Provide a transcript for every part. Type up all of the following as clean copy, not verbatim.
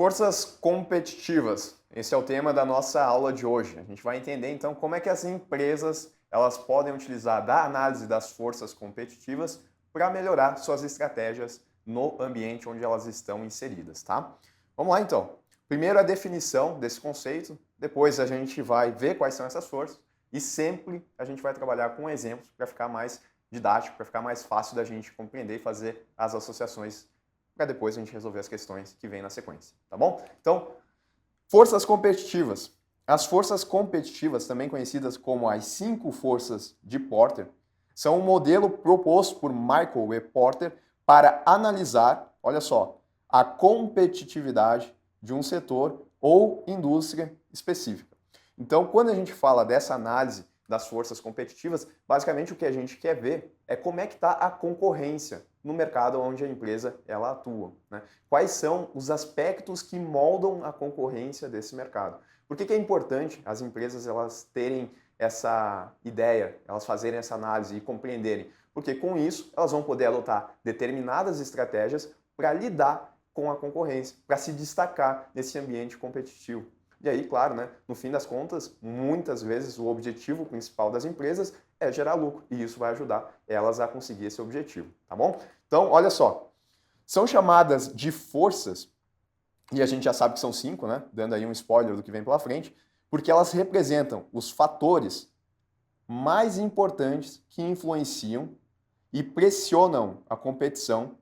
Forças competitivas. Esse é o tema da nossa aula de hoje. A gente vai entender então como é que as empresas elas podem utilizar da análise das forças competitivas para melhorar suas estratégias no ambiente onde elas estão inseridas, tá? Vamos lá então. Primeiro a definição desse conceito, depois a gente vai ver quais são essas forças e sempre a gente vai trabalhar com exemplos para ficar mais didático, para ficar mais fácil da gente compreender e fazer as associações para depois a gente resolver as questões que vêm na sequência, tá bom? Então, forças competitivas. As forças competitivas, também conhecidas como as 5 forças de Porter, são um modelo proposto por Michael E. Porter para analisar, olha só, a competitividade de um setor ou indústria específica. Então, quando a gente fala dessa análise das forças competitivas, basicamente o que a gente quer ver é como é que está a concorrência no mercado onde a empresa ela atua, né? Quais são os aspectos que moldam a concorrência desse mercado? Por que é importante as empresas elas terem essa ideia, elas fazerem essa análise e compreenderem? Porque com isso elas vão poder adotar determinadas estratégias para lidar com a concorrência, para se destacar nesse ambiente competitivo. E aí, claro, né, no fim das contas, muitas vezes o objetivo principal das empresas é gerar lucro e isso vai ajudar elas a conseguir esse objetivo, tá bom? Então, olha só, são chamadas de forças, e a gente já sabe que são 5, né, dando aí um spoiler do que vem pela frente, porque elas representam os fatores mais importantes que influenciam e pressionam a competição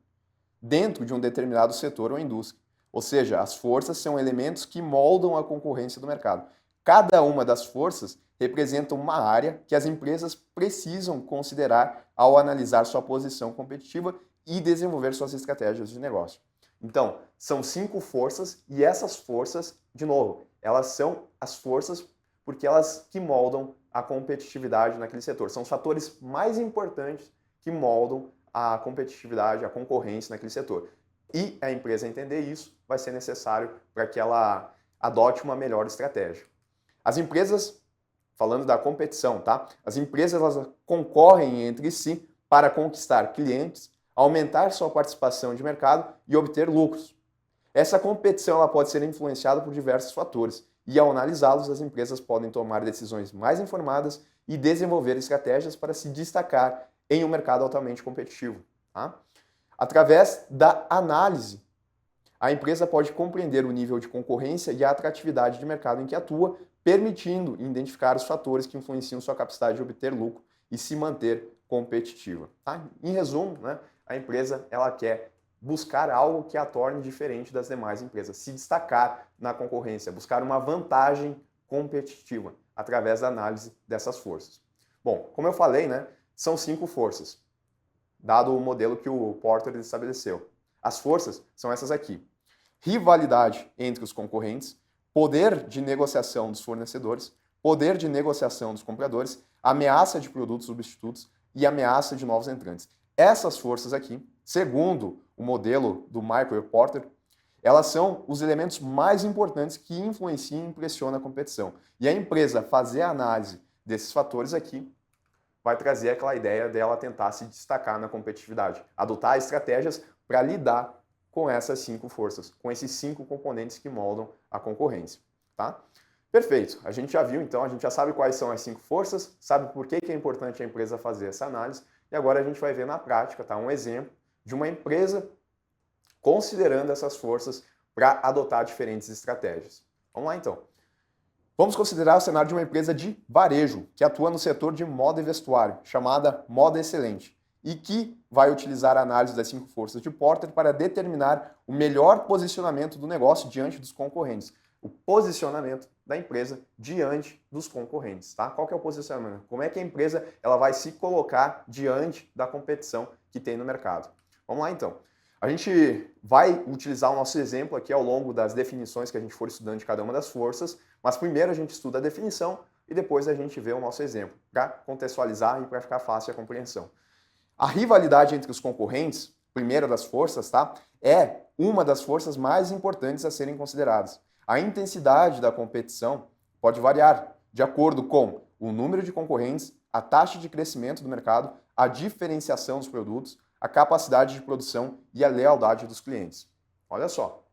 dentro de um determinado setor ou indústria. Ou seja, as forças são elementos que moldam a concorrência do mercado. Cada uma das forças representa uma área que as empresas precisam considerar ao analisar sua posição competitiva e desenvolver suas estratégias de negócio. Então, são 5 forças e essas forças, de novo, elas são as forças porque elas que moldam a competitividade naquele setor. São os fatores mais importantes que moldam a competitividade, a concorrência naquele setor. E a empresa entender isso vai ser necessário para que ela adote uma melhor estratégia. As empresas, falando da competição, tá? As empresas elas concorrem entre si para conquistar clientes, aumentar sua participação de mercado e obter lucros. Essa competição ela pode ser influenciada por diversos fatores e ao analisá-los as empresas podem tomar decisões mais informadas e desenvolver estratégias para se destacar em um mercado altamente competitivo, tá? Através da análise, a empresa pode compreender o nível de concorrência e a atratividade de mercado em que atua, permitindo identificar os fatores que influenciam sua capacidade de obter lucro e se manter competitiva. Tá? Em resumo, né, a empresa ela quer buscar algo que a torne diferente das demais empresas, se destacar na concorrência, buscar uma vantagem competitiva através da análise dessas forças. Bom, como eu falei, né, são 5 forças, dado o modelo que o Porter estabeleceu. As forças são essas aqui: rivalidade entre os concorrentes, poder de negociação dos fornecedores, poder de negociação dos compradores, ameaça de produtos substitutos e ameaça de novos entrantes. Essas forças aqui, segundo o modelo do Michael Porter, elas são os elementos mais importantes que influenciam e impressionam a competição. E a empresa fazer a análise desses fatores aqui vai trazer aquela ideia dela tentar se destacar na competitividade, adotar estratégias para lidar com essas 5 forças, com esses 5 componentes que moldam a concorrência, tá? Perfeito, a gente já viu então, a gente já sabe quais são as 5 forças, sabe por que é importante a empresa fazer essa análise, e agora a gente vai ver na prática, tá? Um exemplo de uma empresa considerando essas forças para adotar diferentes estratégias. Vamos lá então. Vamos considerar o cenário de uma empresa de varejo, que atua no setor de moda e vestuário, chamada Moda Excelente, e que vai utilizar a análise das 5 forças de Porter para determinar o melhor posicionamento do negócio diante dos concorrentes. O posicionamento da empresa diante dos concorrentes, tá? Qual que é o posicionamento? Como é que a empresa ela vai se colocar diante da competição que tem no mercado? Vamos lá então. A gente vai utilizar o nosso exemplo aqui ao longo das definições que a gente for estudando de cada uma das forças, mas primeiro a gente estuda a definição e depois a gente vê o nosso exemplo, para contextualizar e para ficar fácil a compreensão. A rivalidade entre os concorrentes, primeira das forças, tá? É uma das forças mais importantes a serem consideradas. A intensidade da competição pode variar de acordo com o número de concorrentes, a taxa de crescimento do mercado, a diferenciação dos produtos, a capacidade de produção e a lealdade dos clientes. Olha só,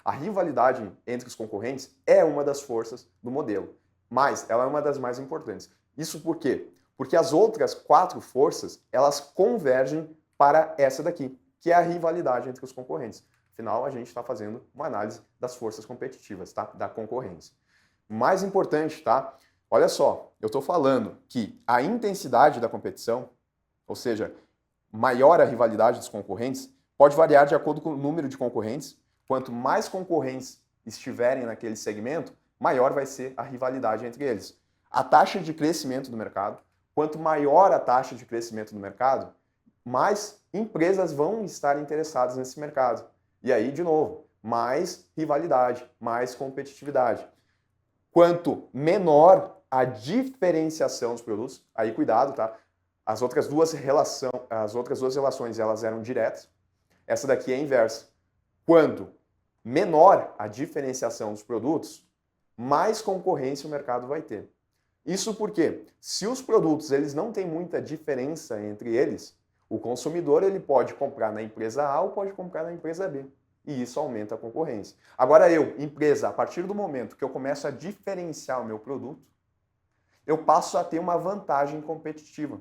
A rivalidade entre os concorrentes é uma das forças do modelo, mas ela é uma das mais importantes. Isso por quê? Porque as outras 4 forças, elas convergem para essa daqui, que é a rivalidade entre os concorrentes. Afinal, a gente está fazendo uma análise das forças competitivas, tá? Da concorrência. Mais importante, tá? Olha só, eu estou falando que a intensidade da competição, ou seja, maior a rivalidade dos concorrentes, pode variar de acordo com o número de concorrentes. Quanto mais concorrentes estiverem naquele segmento, maior vai ser a rivalidade entre eles. A taxa de crescimento do mercado, quanto maior a taxa de crescimento do mercado, mais empresas vão estar interessadas nesse mercado. E aí, de novo, mais rivalidade, mais competitividade. Quanto menor a diferenciação dos produtos, aí cuidado, tá? As outras duas relações, elas eram diretas. Essa daqui é a inversa. Quanto menor a diferenciação dos produtos, mais concorrência o mercado vai ter. Isso porque, se os produtos eles não têm muita diferença entre eles, o consumidor ele pode comprar na empresa A ou pode comprar na empresa B. E isso aumenta a concorrência. Agora eu, empresa, a partir do momento que eu começo a diferenciar o meu produto, eu passo a ter uma vantagem competitiva,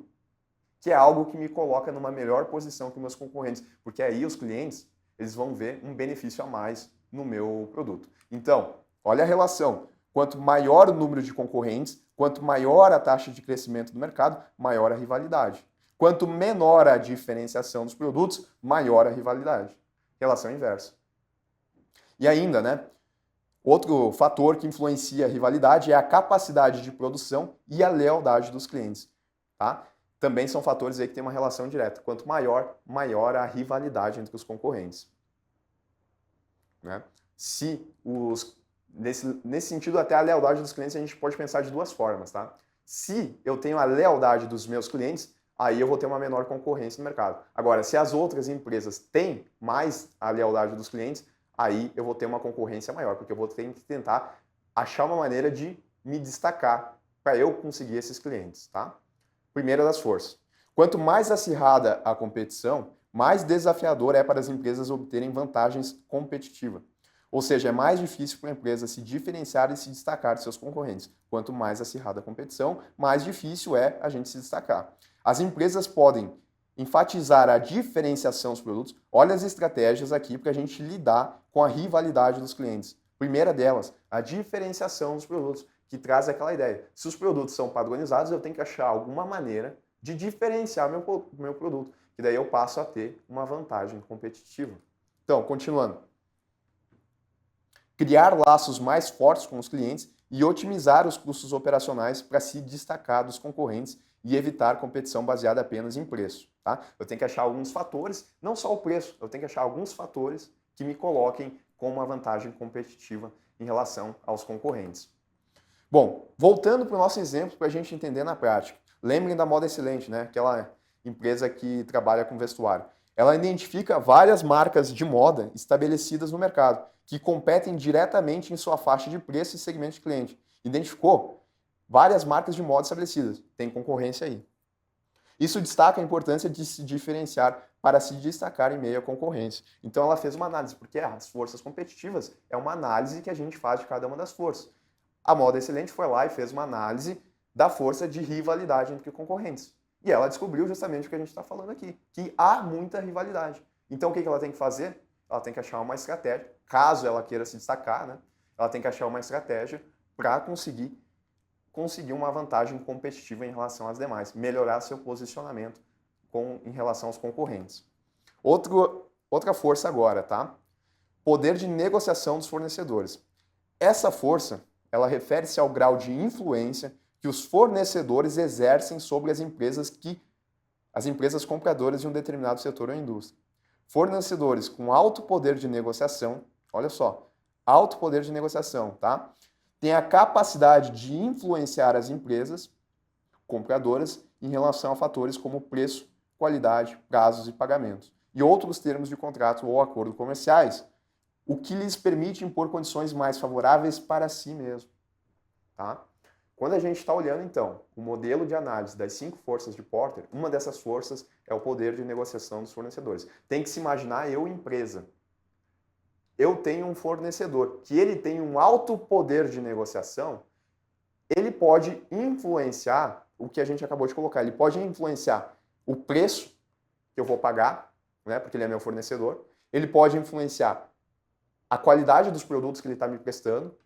que é algo que me coloca numa melhor posição que meus concorrentes, porque aí os clientes eles vão ver um benefício a mais no meu produto. Então, olha a relação. Quanto maior o número de concorrentes, quanto maior a taxa de crescimento do mercado, maior a rivalidade. Quanto menor a diferenciação dos produtos, maior a rivalidade. Relação inversa. E ainda, né? Outro fator que influencia a rivalidade é a capacidade de produção e a lealdade dos clientes. Tá? Também são fatores aí que têm uma relação direta. Quanto maior, maior a rivalidade entre os concorrentes. Né? Nesse sentido, até a lealdade dos clientes a gente pode pensar de duas formas. Tá? Se eu tenho a lealdade dos meus clientes, aí eu vou ter uma menor concorrência no mercado. Agora, se as outras empresas têm mais a lealdade dos clientes, aí eu vou ter uma concorrência maior, porque eu vou ter que tentar achar uma maneira de me destacar para eu conseguir esses clientes, tá? Primeira das forças. Quanto mais acirrada a competição, mais desafiador é para as empresas obterem vantagens competitivas. Ou seja, é mais difícil para a empresa se diferenciar e se destacar de seus concorrentes. Quanto mais acirrada a competição, mais difícil é a gente se destacar. As empresas podem enfatizar a diferenciação dos produtos. Olha as estratégias aqui para a gente lidar com a rivalidade dos clientes. Primeira delas, a diferenciação dos produtos, que traz aquela ideia. Se os produtos são padronizados, eu tenho que achar alguma maneira de diferenciar meu produto, que daí eu passo a ter uma vantagem competitiva. Então, continuando. Criar laços mais fortes com os clientes e otimizar os custos operacionais para se destacar dos concorrentes e evitar competição baseada apenas em preço. Tá? Eu tenho que achar alguns fatores, não só o preço, eu tenho que achar alguns fatores que me coloquem com uma vantagem competitiva em relação aos concorrentes. Bom, voltando para o nosso exemplo para a gente entender na prática. Lembrem da Moda Excelente, né? Aquela empresa que trabalha com vestuário. Ela identifica várias marcas de moda estabelecidas no mercado, que competem diretamente em sua faixa de preço e segmento de cliente. Identificou várias marcas de moda estabelecidas. Tem concorrência aí. Isso destaca a importância de se diferenciar para se destacar em meio à concorrência. Então ela fez uma análise, porque as forças competitivas é uma análise que a gente faz de cada uma das forças. A Moda Excelente foi lá e fez uma análise da força de rivalidade entre concorrentes. E ela descobriu justamente o que a gente está falando aqui, que há muita rivalidade. Então o que ela tem que fazer? Ela tem que achar uma estratégia, caso ela queira se destacar, né? Ela tem que achar uma estratégia para conseguir uma vantagem competitiva em relação às demais, melhorar seu posicionamento em relação aos concorrentes. Outra força agora, tá? Poder de negociação dos fornecedores. Essa força, ela refere-se ao grau de influência que os fornecedores exercem sobre as empresas compradoras de um determinado setor ou indústria. Fornecedores com alto poder de negociação, olha só, alto poder de negociação, tá? Tem a capacidade de influenciar as empresas compradoras em relação a fatores como preço, qualidade, prazos e pagamentos, e outros termos de contrato ou acordo comerciais, o que lhes permite impor condições mais favoráveis para si mesmo. Tá? Quando a gente está olhando, então, o modelo de análise das 5 forças de Porter, uma dessas forças é o poder de negociação dos fornecedores. Tem que se imaginar eu, empresa. eu tenho um fornecedor que ele tem um alto poder de negociação, ele pode influenciar o que a gente acabou de colocar. Ele pode influenciar o preço que eu vou pagar, né, porque ele é meu fornecedor. Ele pode influenciar a qualidade dos produtos que ele está me prestando,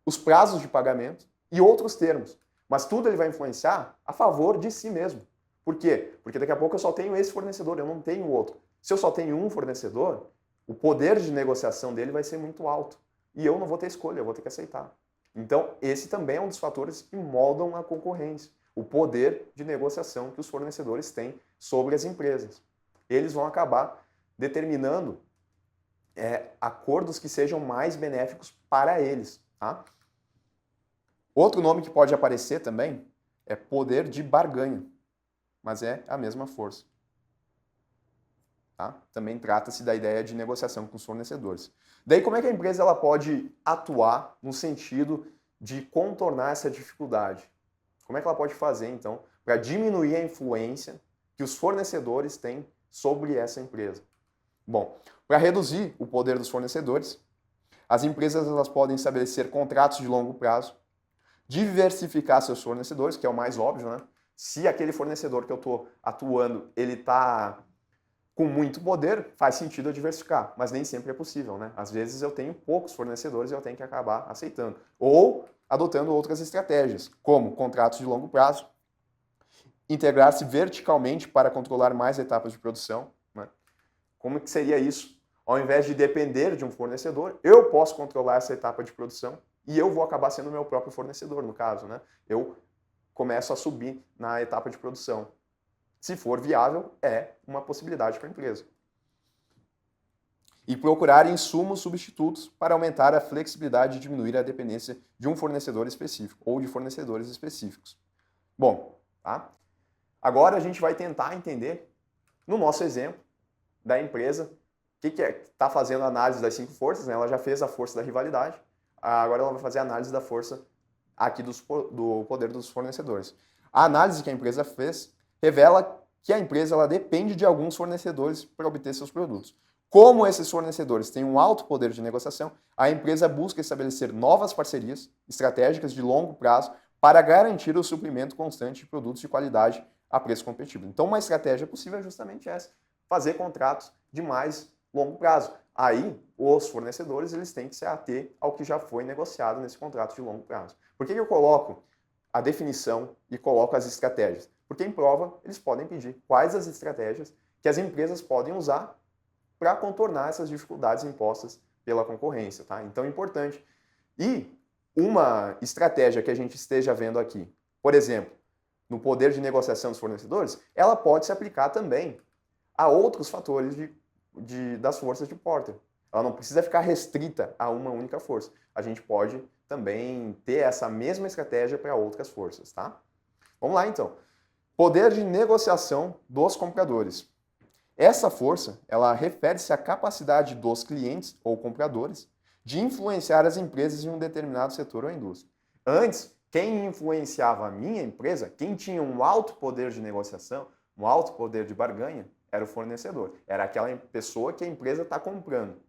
os prazos de pagamento e outros termos. Mas tudo ele vai influenciar a favor de si mesmo. Por quê? Porque daqui a pouco eu só tenho esse fornecedor, eu não tenho outro. Se eu só tenho um fornecedor, o poder de negociação dele vai ser muito alto. E eu não vou ter escolha, eu vou ter que aceitar. Então, esse também é um dos fatores que moldam a concorrência. O poder de negociação que os fornecedores têm sobre as empresas. Eles vão acabar determinando acordos que sejam mais benéficos para eles. Tá? Outro nome que pode aparecer também é poder de barganha, mas é a mesma força. Tá? Também trata-se da ideia de negociação com os fornecedores. Daí, como é que a empresa ela pode atuar no sentido de contornar essa dificuldade? Como é que ela pode fazer, então, para diminuir a influência que os fornecedores têm sobre essa empresa? Bom, para reduzir o poder dos fornecedores, as empresas elas podem estabelecer contratos de longo prazo, diversificar seus fornecedores, que é o mais óbvio, né? Se aquele fornecedor que eu estou atuando, ele está com muito poder, faz sentido eu diversificar, mas nem sempre é possível, né? Às vezes eu tenho poucos fornecedores e eu tenho que acabar aceitando. Ou adotando outras estratégias, como contratos de longo prazo, integrar-se verticalmente para controlar mais etapas de produção. Né? Como que seria isso? Ao invés de depender de um fornecedor, eu posso controlar essa etapa de produção e eu vou acabar sendo o meu próprio fornecedor, no caso. Né? Eu começo a subir na etapa de produção. Se for viável, é uma possibilidade para a empresa. E procurar insumos substitutos para aumentar a flexibilidade e diminuir a dependência de um fornecedor específico ou de fornecedores específicos. Bom, tá? Agora a gente vai tentar entender, no nosso exemplo, da empresa, o que está fazendo a análise das 5 forças, né? Ela já fez a força da rivalidade, agora ela vai fazer a análise da força aqui do poder dos fornecedores. A análise que a empresa fez revela que a empresa ela depende de alguns fornecedores para obter seus produtos. Como esses fornecedores têm um alto poder de negociação, a empresa busca estabelecer novas parcerias estratégicas de longo prazo para garantir o suprimento constante de produtos de qualidade a preço competitivo. Então, uma estratégia possível é justamente essa, fazer contratos de mais longo prazo. Aí, os fornecedores eles têm que se ater ao que já foi negociado nesse contrato de longo prazo. Por que eu coloco a definição e coloco as estratégias? Porque em prova eles podem pedir quais as estratégias que as empresas podem usar para contornar essas dificuldades impostas pela concorrência. Tá? Então é importante. E uma estratégia que a gente esteja vendo aqui, por exemplo, no poder de negociação dos fornecedores, ela pode se aplicar também a outros fatores das forças de Porter. Ela não precisa ficar restrita a uma única força. A gente pode também ter essa mesma estratégia para outras forças. Tá? Vamos lá então. Poder de negociação dos compradores. Essa força, ela refere-se à capacidade dos clientes ou compradores de influenciar as empresas em um determinado setor ou indústria. Antes, quem influenciava a minha empresa, quem tinha um alto poder de negociação, um alto poder de barganha, era o fornecedor. Era aquela pessoa que a empresa está comprando.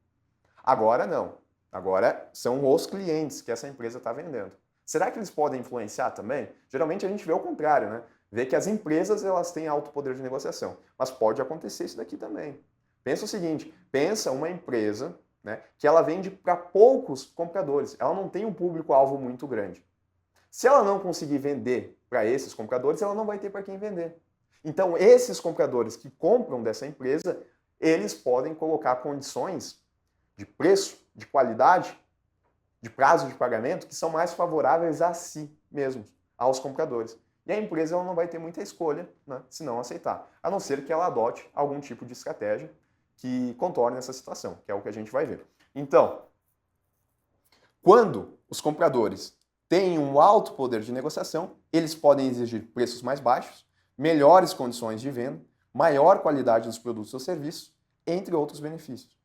Agora não. Agora são os clientes que essa empresa está vendendo. Será que eles podem influenciar também? Geralmente a gente vê o contrário, né? Vê que as empresas elas têm alto poder de negociação, mas pode acontecer isso daqui também. Pensa o seguinte, pensa uma empresa, né, que ela vende para poucos compradores, ela não tem um público-alvo muito grande. Se ela não conseguir vender para esses compradores, ela não vai ter para quem vender. Então, esses compradores que compram dessa empresa, eles podem colocar condições de preço, de qualidade, de prazo de pagamento que são mais favoráveis a si mesmos, aos compradores. E a empresa ela não vai ter muita escolha, né, se não aceitar, a não ser que ela adote algum tipo de estratégia que contorne essa situação, que é o que a gente vai ver. Então, quando os compradores têm um alto poder de negociação, eles podem exigir preços mais baixos, melhores condições de venda, maior qualidade dos produtos ou serviços, entre outros benefícios.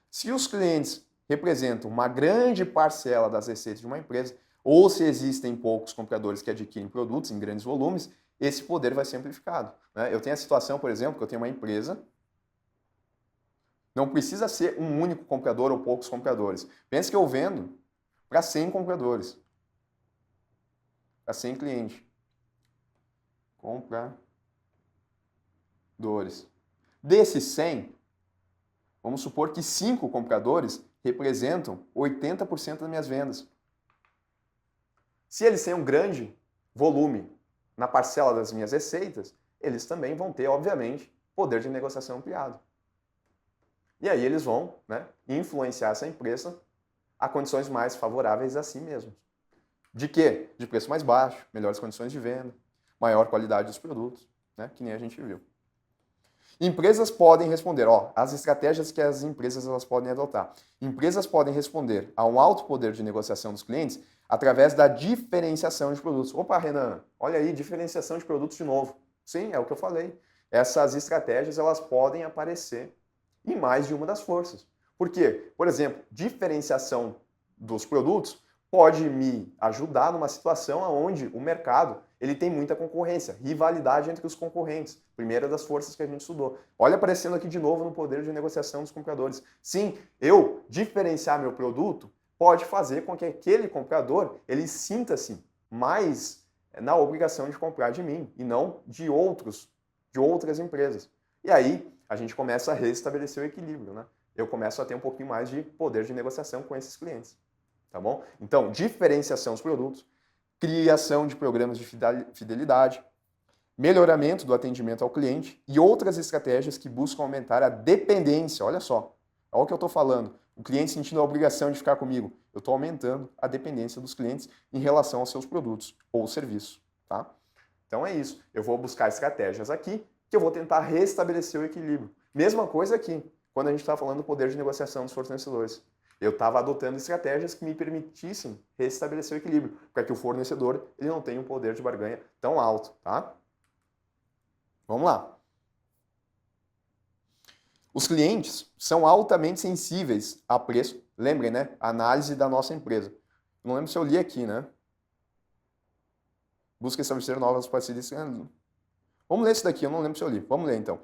Se os clientes representam uma grande parcela das receitas de uma empresa, ou se existem poucos compradores que adquirem produtos em grandes volumes, esse poder vai ser amplificado. Né? Eu tenho a situação, por exemplo, que eu tenho uma empresa Não precisa ser um único comprador ou poucos compradores. Pensa que eu vendo para 100 compradores, para 100 clientes. Compradores. Desses 100, vamos supor que 5 compradores representam 80% das minhas vendas. Se eles têm um grande volume na parcela das minhas receitas, eles também vão ter, obviamente, poder de negociação ampliado. E aí eles vão, né, influenciar essa empresa a condições mais favoráveis a si mesmos. De quê? De preço mais baixo, melhores condições de venda, maior qualidade dos produtos, né, que nem a gente viu. Empresas podem responder, as estratégias que as empresas elas podem adotar. Empresas podem responder a um alto poder de negociação dos clientes através da diferenciação de produtos. Opa, Renan, olha aí, diferenciação de produtos de novo. Sim, é o que eu falei. Essas estratégias elas podem aparecer em mais de uma das forças. Por quê? Por exemplo, diferenciação dos produtos pode me ajudar numa situação onde o mercado ele tem muita concorrência, rivalidade entre os concorrentes. Primeira das forças que a gente estudou. Olha aparecendo aqui de novo no poder de negociação dos compradores. Sim, eu diferenciar meu produto pode fazer com que aquele comprador ele sinta-se mais na obrigação de comprar de mim e não de outras empresas. E aí a gente começa a restabelecer o equilíbrio, né? Eu começo a ter um pouquinho mais de poder de negociação com esses clientes. Tá bom? Então, diferenciação dos produtos, criação de programas de fidelidade, melhoramento do atendimento ao cliente e outras estratégias que buscam aumentar a dependência. Olha só, olha o que eu estou falando. O cliente sentindo a obrigação de ficar comigo. Eu estou aumentando a dependência dos clientes em relação aos seus produtos ou serviços. Tá? Então é isso. Eu vou buscar estratégias aqui que eu vou tentar restabelecer o equilíbrio. Mesma coisa aqui, quando a gente está falando do poder de negociação dos fornecedores. Eu estava adotando estratégias que me permitissem restabelecer o equilíbrio, para que o fornecedor ele não tenha um poder de barganha tão alto, tá? Vamos lá. Os clientes são altamente sensíveis a preço. Lembrem, né? Análise da nossa empresa. Não lembro se eu li aqui, né? Busca estabelecer novas parcerias. Vamos ler isso daqui, eu não lembro se eu li. Vamos ler então.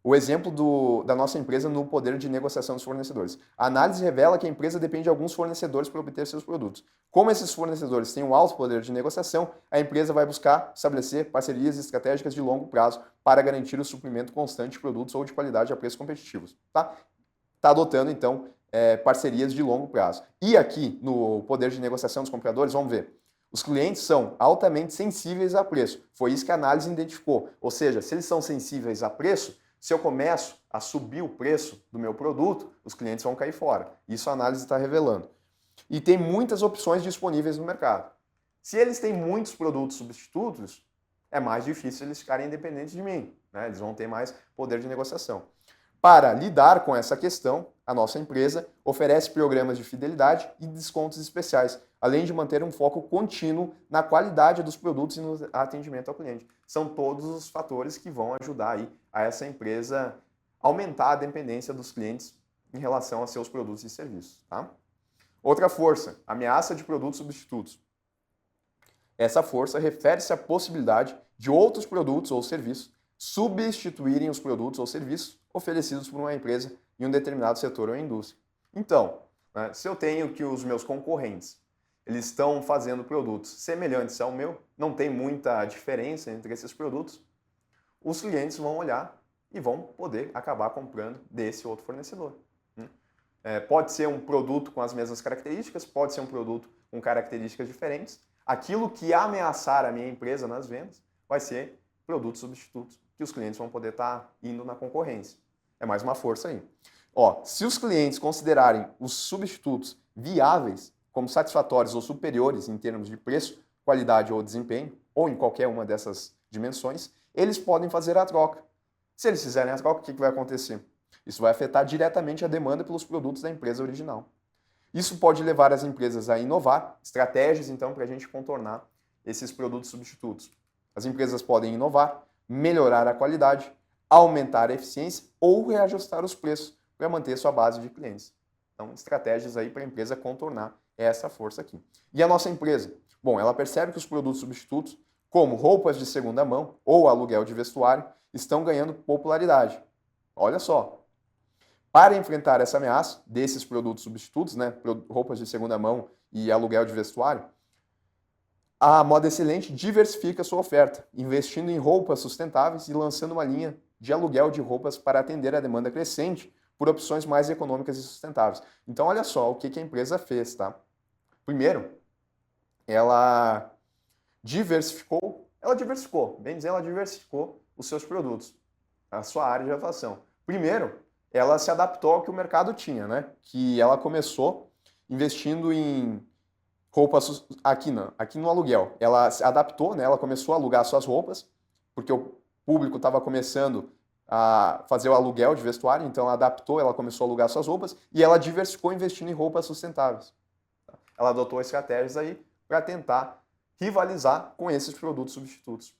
O exemplo da nossa empresa no poder de negociação dos fornecedores. A análise revela que a empresa depende de alguns fornecedores para obter seus produtos. Como esses fornecedores têm um alto poder de negociação, a empresa vai buscar estabelecer parcerias estratégicas de longo prazo para garantir o suprimento constante de produtos ou de qualidade a preços competitivos. Tá adotando, então, parcerias de longo prazo. E aqui, no poder de negociação dos compradores, vamos ver. Os clientes são altamente sensíveis a preço. Foi isso que a análise identificou. Ou seja, se eles são sensíveis a preço, se eu começo a subir o preço do meu produto, os clientes vão cair fora. Isso a análise está revelando. E tem muitas opções disponíveis no mercado. Se eles têm muitos produtos substitutos, é mais difícil eles ficarem independentes de mim, né? Eles vão ter mais poder de negociação. Para lidar com essa questão, a nossa empresa oferece programas de fidelidade e descontos especiais, além de manter um foco contínuo na qualidade dos produtos e no atendimento ao cliente. São todos os fatores que vão ajudar aí a essa empresa aumentar a dependência dos clientes em relação a seus produtos e serviços. Tá? Outra força, ameaça de produtos substitutos. Essa força refere-se à possibilidade de outros produtos ou serviços substituírem os produtos ou serviços oferecidos por uma empresa em um determinado setor ou indústria. Então, né, se eu tenho que os meus concorrentes eles estão fazendo produtos semelhantes ao meu, não tem muita diferença entre esses produtos, os clientes vão olhar e vão poder acabar comprando desse outro fornecedor. Pode ser um produto com as mesmas características, pode ser um produto com características diferentes. Aquilo que ameaçar a minha empresa nas vendas vai ser produtos substitutos que os clientes vão poder estar indo na concorrência. É mais uma força aí. Se os clientes considerarem os substitutos viáveis, como satisfatórios ou superiores em termos de preço, qualidade ou desempenho, ou em qualquer uma dessas dimensões, eles podem fazer a troca. Se eles fizerem a troca, o que vai acontecer? Isso vai afetar diretamente a demanda pelos produtos da empresa original. Isso pode levar as empresas a inovar estratégias, então, para a gente contornar esses produtos substitutos. As empresas podem inovar, melhorar a qualidade, aumentar a eficiência ou reajustar os preços para manter sua base de clientes. Então, estratégias aí para a empresa contornar essa força aqui. E a nossa empresa? Bom, ela percebe que os produtos substitutos, como roupas de segunda mão ou aluguel de vestuário, estão ganhando popularidade. Olha só. Para enfrentar essa ameaça desses produtos substitutos, né, roupas de segunda mão e aluguel de vestuário, a Moda Excelente diversifica sua oferta, investindo em roupas sustentáveis e lançando uma linha de aluguel de roupas para atender a demanda crescente por opções mais econômicas e sustentáveis. Então, olha só o que a empresa fez, tá? Primeiro, ela diversificou, bem dizer, ela diversificou os seus produtos, a sua área de atuação. Primeiro, ela se adaptou ao que o mercado tinha, né? Que ela começou investindo em roupas aqui no aluguel. Ela se adaptou, né? Ela começou a alugar suas roupas, porque o público estava começando a fazer o aluguel de vestuário, então ela adaptou, ela começou a alugar suas roupas e ela diversificou investindo em roupas sustentáveis. Ela adotou estratégias aí para tentar rivalizar com esses produtos substitutos.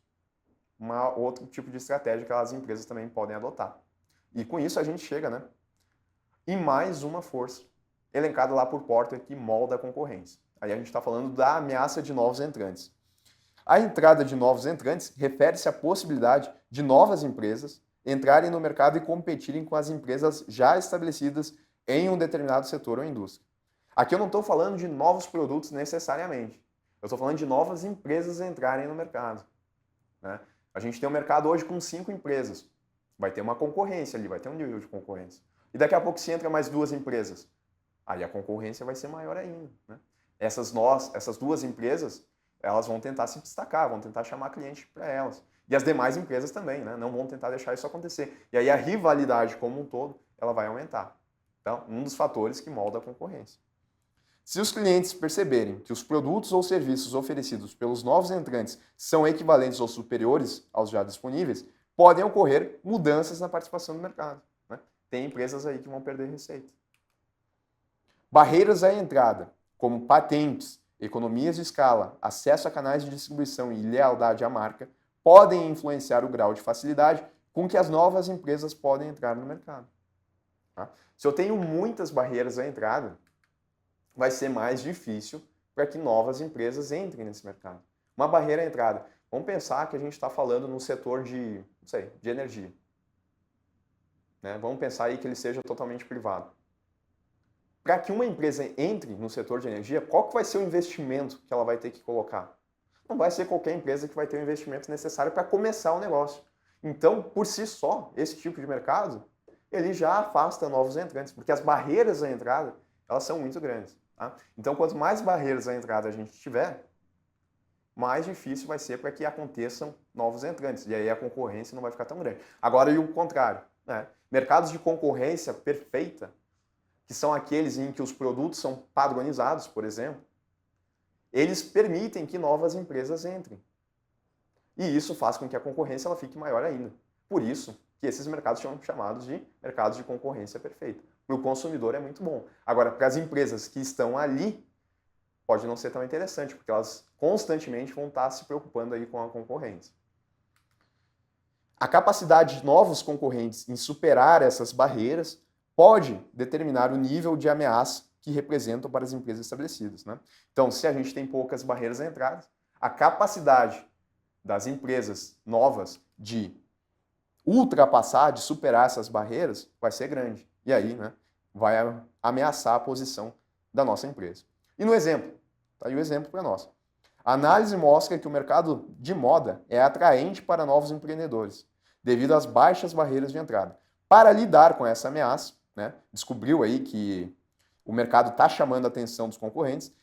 Outro tipo de estratégia que as empresas também podem adotar. E com isso a gente chega, né, em mais uma força, elencada lá por Porter, que molda a concorrência. Aí a gente está falando da ameaça de novos entrantes. A entrada de novos entrantes refere-se à possibilidade de novas empresas entrarem no mercado e competirem com as empresas já estabelecidas em um determinado setor ou indústria. Aqui eu não estou falando de novos produtos necessariamente. Eu estou falando de novas empresas entrarem no mercado, né? A gente tem um mercado hoje com 5 empresas. Vai ter uma concorrência ali, vai ter um nível de concorrência. E daqui a pouco se entra mais 2 empresas. Aí a concorrência vai ser maior ainda, né? Essas 2 empresas, elas vão tentar se destacar, vão tentar chamar cliente para elas. E as demais empresas também, né? Não vão tentar deixar isso acontecer. E aí a rivalidade como um todo, ela vai aumentar. Então, um dos fatores que molda a concorrência. Se os clientes perceberem que os produtos ou serviços oferecidos pelos novos entrantes são equivalentes ou superiores aos já disponíveis, podem ocorrer mudanças na participação do mercado, né? Tem empresas aí que vão perder receita. Barreiras à entrada, como patentes, economias de escala, acesso a canais de distribuição e lealdade à marca, podem influenciar o grau de facilidade com que as novas empresas podem entrar no mercado. Tá? Se eu tenho muitas barreiras à entrada, vai ser mais difícil para que novas empresas entrem nesse mercado. Uma barreira à entrada. Vamos pensar que a gente está falando no setor de energia, né? Vamos pensar aí que ele seja totalmente privado. Para que uma empresa entre no setor de energia, qual que vai ser o investimento que ela vai ter que colocar? Não vai ser qualquer empresa que vai ter o investimento necessário para começar o negócio. Então, por si só, esse tipo de mercado, ele já afasta novos entrantes, porque as barreiras à entrada, elas são muito grandes. Tá? Então, quanto mais barreiras à entrada a gente tiver, mais difícil vai ser para que aconteçam novos entrantes. E aí a concorrência não vai ficar tão grande. Agora, e o contrário, né? Mercados de concorrência perfeita, que são aqueles em que os produtos são padronizados, por exemplo, eles permitem que novas empresas entrem. E isso faz com que a concorrência ela fique maior ainda. Por isso que esses mercados são chamados de mercados de concorrência perfeita. Para o consumidor é muito bom. Agora, para as empresas que estão ali, pode não ser tão interessante, porque elas constantemente vão estar se preocupando aí com a concorrência. A capacidade de novos concorrentes em superar essas barreiras pode determinar o nível de ameaça que representam para as empresas estabelecidas, né? Então, se a gente tem poucas barreiras à entrada, a capacidade das empresas novas de ultrapassar, de superar essas barreiras, vai ser grande. E aí, né, vai ameaçar a posição da nossa empresa. E no exemplo, tá aí o exemplo para nós. A análise mostra que o mercado de moda é atraente para novos empreendedores, devido às baixas barreiras de entrada. Para lidar com essa ameaça, né, descobriu aí que o mercado está chamando a atenção dos concorrentes,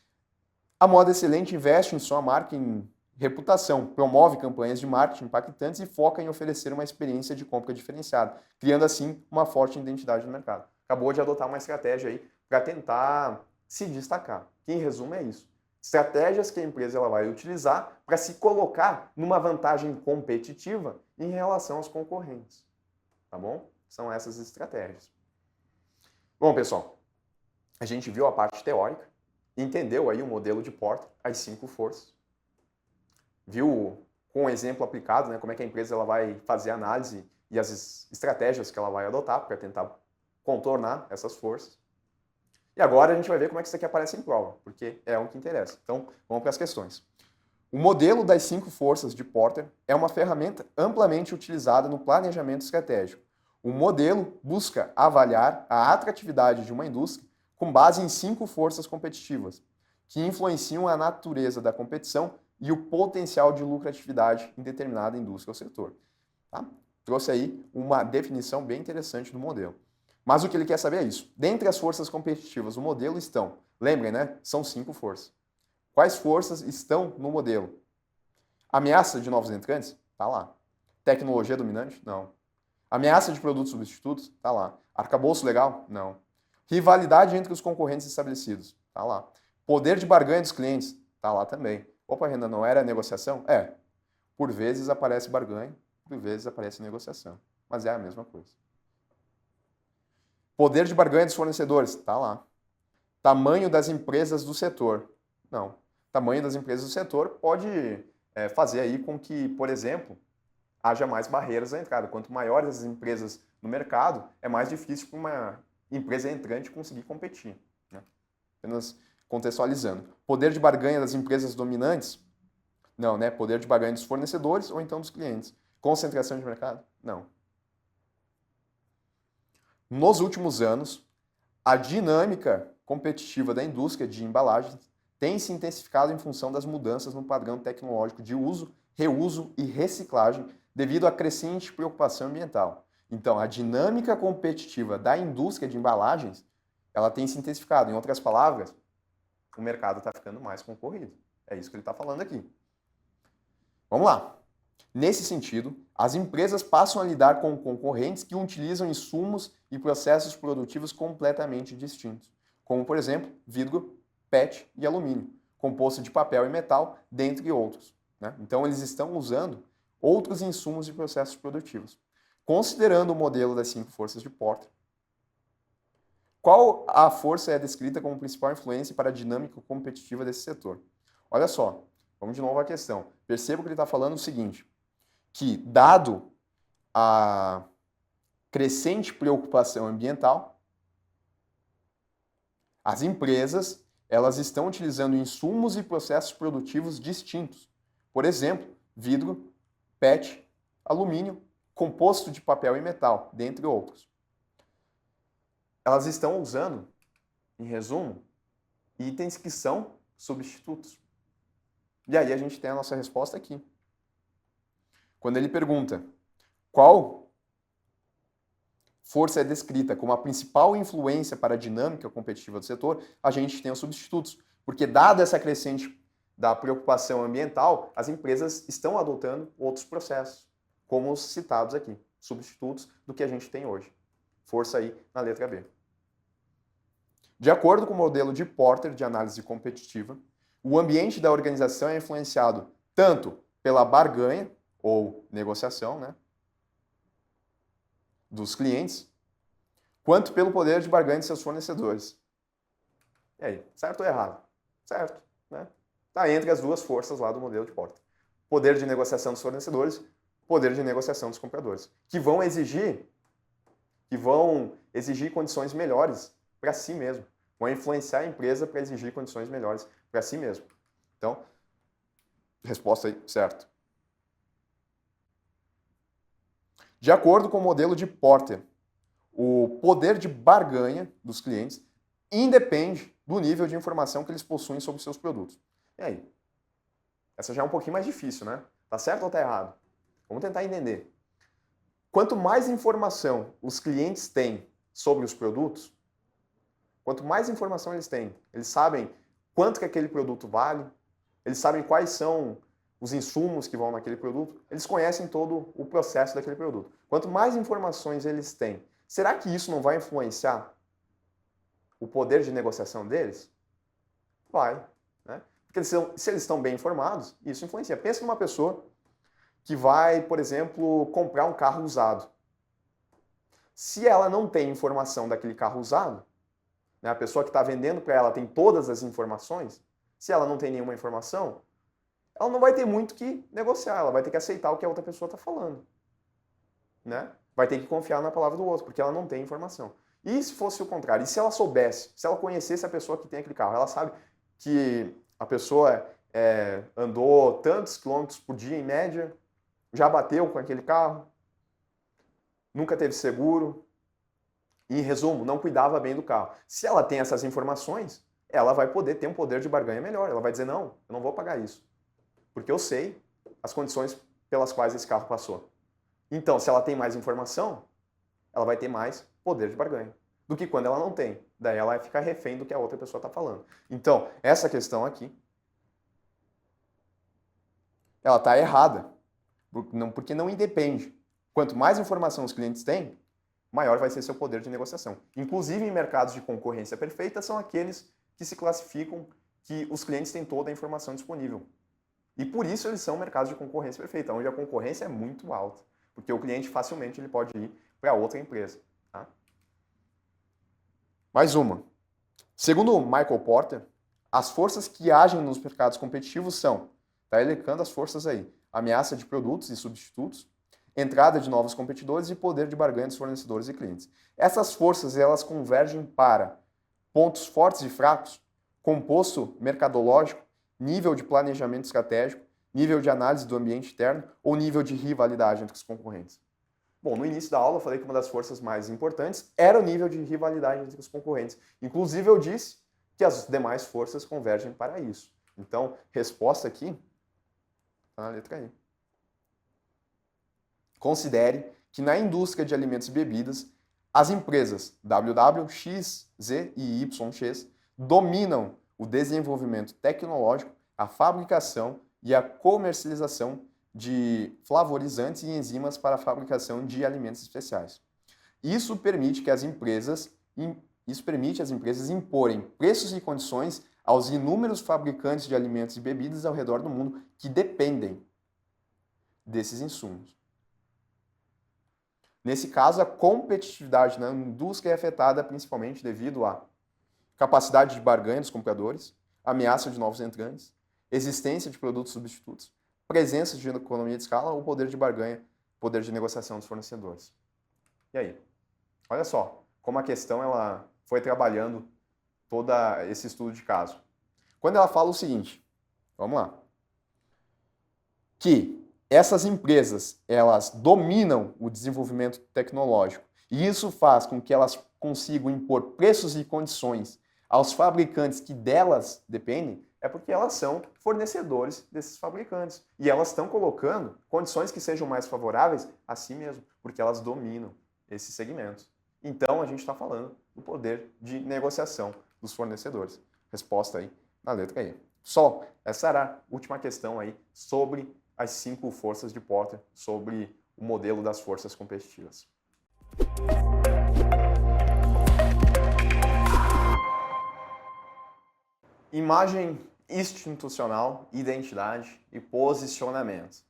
a Moda Excelente investe em sua marca, em reputação, promove campanhas de marketing impactantes e foca em oferecer uma experiência de compra diferenciada, criando assim uma forte identidade no mercado. Acabou de adotar uma estratégia aí para tentar se destacar. Que, em resumo, é isso. Estratégias que a empresa ela vai utilizar para se colocar numa vantagem competitiva em relação aos concorrentes. Tá bom? São essas estratégias. Bom, pessoal, a gente viu a parte teórica, entendeu aí o modelo de Porter, as 5 forças, viu com o exemplo aplicado, né, como é que a empresa ela vai fazer a análise e as estratégias que ela vai adotar para tentar contornar essas forças. E agora a gente vai ver como é que isso aqui aparece em prova, porque é o que interessa. Então, vamos para as questões. O modelo das 5 forças de Porter é uma ferramenta amplamente utilizada no planejamento estratégico. O modelo busca avaliar a atratividade de uma indústria com base em 5 forças competitivas, que influenciam a natureza da competição e o potencial de lucratividade em determinada indústria ou setor. Tá? Trouxe aí uma definição bem interessante do modelo. Mas o que ele quer saber é isso. Dentre as forças competitivas do modelo estão, lembrem, né? São 5 forças. Quais forças estão no modelo? Ameaça de novos entrantes? Tá lá. Tecnologia dominante? Não. Ameaça de produtos substitutos? Tá lá. Arcabouço legal? Não. Rivalidade entre os concorrentes estabelecidos? Tá lá. Poder de barganha dos clientes? Tá lá também. Opa, Renan, não era negociação? É. Por vezes aparece barganha, por vezes aparece negociação. Mas é a mesma coisa. Poder de barganha dos fornecedores? Tá lá. Tamanho das empresas do setor? Não. Tamanho das empresas do setor pode fazer aí com que, por exemplo, haja mais barreiras à entrada. Quanto maiores as empresas no mercado, é mais difícil para uma empresa entrante conseguir competir. Né? Apenas contextualizando. Poder de barganha das empresas dominantes? Não, né? Poder de barganha dos fornecedores ou então dos clientes. Concentração de mercado? Não. Nos últimos anos, a dinâmica competitiva da indústria de embalagens tem se intensificado em função das mudanças no padrão tecnológico de uso, reuso e reciclagem devido à crescente preocupação ambiental. Então, a dinâmica competitiva da indústria de embalagens, ela tem se intensificado. Em outras palavras, o mercado está ficando mais concorrido. É isso que ele está falando aqui. Vamos lá. Nesse sentido, as empresas passam a lidar com concorrentes que utilizam insumos e processos produtivos completamente distintos, como, por exemplo, vidro, PET e alumínio, composto de papel e metal, dentre outros. Né? Então, eles estão usando outros insumos e processos produtivos. Considerando o modelo das 5 forças de Porter, qual a força é descrita como principal influência para a dinâmica competitiva desse setor? Olha só, vamos de novo à questão. Perceba que ele está falando o seguinte, que dado a crescente preocupação ambiental, as empresas elas estão utilizando insumos e processos produtivos distintos. Por exemplo, vidro, PET, alumínio, composto de papel e metal, dentre outros. Elas estão usando, em resumo, itens que são substitutos. E aí a gente tem a nossa resposta aqui. Quando ele pergunta qual força é descrita como a principal influência para a dinâmica competitiva do setor, a gente tem os substitutos. Porque, dada essa crescente da preocupação ambiental, as empresas estão adotando outros processos, como os citados aqui, substitutos do que a gente tem hoje. Força aí na letra B. De acordo com o modelo de Porter de análise competitiva, o ambiente da organização é influenciado tanto pela barganha, ou negociação, né, dos clientes, quanto pelo poder de barganha de seus fornecedores. E aí, certo ou errado? Certo, né? Está entre as duas forças lá do modelo de Porter. Poder de negociação dos fornecedores, poder de negociação dos compradores, que vão exigir condições melhores para si mesmo, vão influenciar a empresa para exigir condições melhores para si mesmo. Então, resposta aí, certo. De acordo com o modelo de Porter, o poder de barganha dos clientes independe do nível de informação que eles possuem sobre seus produtos. E aí? Essa já é um pouquinho mais difícil, né? Tá certo ou tá errado? Vamos tentar entender. Quanto mais informação os clientes têm sobre os produtos, quanto mais informação eles têm, eles sabem quanto que aquele produto vale, eles sabem quais são os insumos que vão naquele produto, eles conhecem todo o processo daquele produto. Quanto mais informações eles têm, será que isso não vai influenciar o poder de negociação deles? Vai, né? Porque se eles estão bem informados, isso influencia. Pensa numa pessoa que vai, por exemplo, comprar um carro usado. Se ela não tem informação daquele carro usado, né, a pessoa que está vendendo para ela tem todas as informações, se ela não tem nenhuma informação, ela não vai ter muito que negociar, ela vai ter que aceitar o que a outra pessoa está falando. Né? Vai ter que confiar na palavra do outro, porque ela não tem informação. E se fosse o contrário? E se ela soubesse, se ela conhecesse a pessoa que tem aquele carro, ela sabe que a pessoa andou tantos quilômetros por dia em média, já bateu com aquele carro, nunca teve seguro, em resumo, não cuidava bem do carro. Se ela tem essas informações, ela vai poder ter um poder de barganha melhor. Ela vai dizer, não, eu não vou pagar isso, porque eu sei as condições pelas quais esse carro passou. Então, se ela tem mais informação, ela vai ter mais poder de barganha do que quando ela não tem. Daí ela vai ficar refém do que a outra pessoa está falando. Então, essa questão aqui, ela está errada, porque não independe. Quanto mais informação os clientes têm, maior vai ser seu poder de negociação. Inclusive, em mercados de concorrência perfeita, são aqueles que se classificam que os clientes têm toda a informação disponível. E por isso eles são mercados de concorrência perfeita, onde a concorrência é muito alta. Porque o cliente facilmente ele pode ir para outra empresa. Tá? Mais uma. Segundo Michael Porter, as forças que agem nos mercados competitivos são, está elencando as forças aí, ameaça de produtos e substitutos, entrada de novos competidores e poder de barganha dos fornecedores e clientes. Essas forças elas convergem para pontos fortes e fracos, composto mercadológico, nível de planejamento estratégico, nível de análise do ambiente interno ou nível de rivalidade entre os concorrentes. Bom, no início da aula eu falei que uma das forças mais importantes era o nível de rivalidade entre os concorrentes. Inclusive eu disse que as demais forças convergem para isso. Então, resposta aqui está na letra E. Considere que na indústria de alimentos e bebidas, as empresas WW, X, Z e YX dominam o desenvolvimento tecnológico, a fabricação e a comercialização de flavorizantes e enzimas para a fabricação de alimentos especiais. Isso permite as empresas imporem preços e condições aos inúmeros fabricantes de alimentos e bebidas ao redor do mundo que dependem desses insumos. Nesse caso, a competitividade na indústria é afetada principalmente devido à capacidade de barganha dos compradores, ameaça de novos entrantes, existência de produtos substitutos, presença de economia de escala ou poder de barganha, poder de negociação dos fornecedores. E aí? Olha só como a questão ela foi trabalhando todo esse estudo de caso. Quando ela fala o seguinte, vamos lá, que essas empresas, elas dominam o desenvolvimento tecnológico e isso faz com que elas consigam impor preços e condições aos fabricantes que delas dependem, é porque elas são fornecedores desses fabricantes. E elas estão colocando condições que sejam mais favoráveis a si mesmo, porque elas dominam esses segmentos. Então, a gente está falando do poder de negociação dos fornecedores. Resposta aí na letra E. Só, essa era a última questão aí sobre as 5 forças de Porter, sobre o modelo das forças competitivas. Imagem institucional, identidade e posicionamento.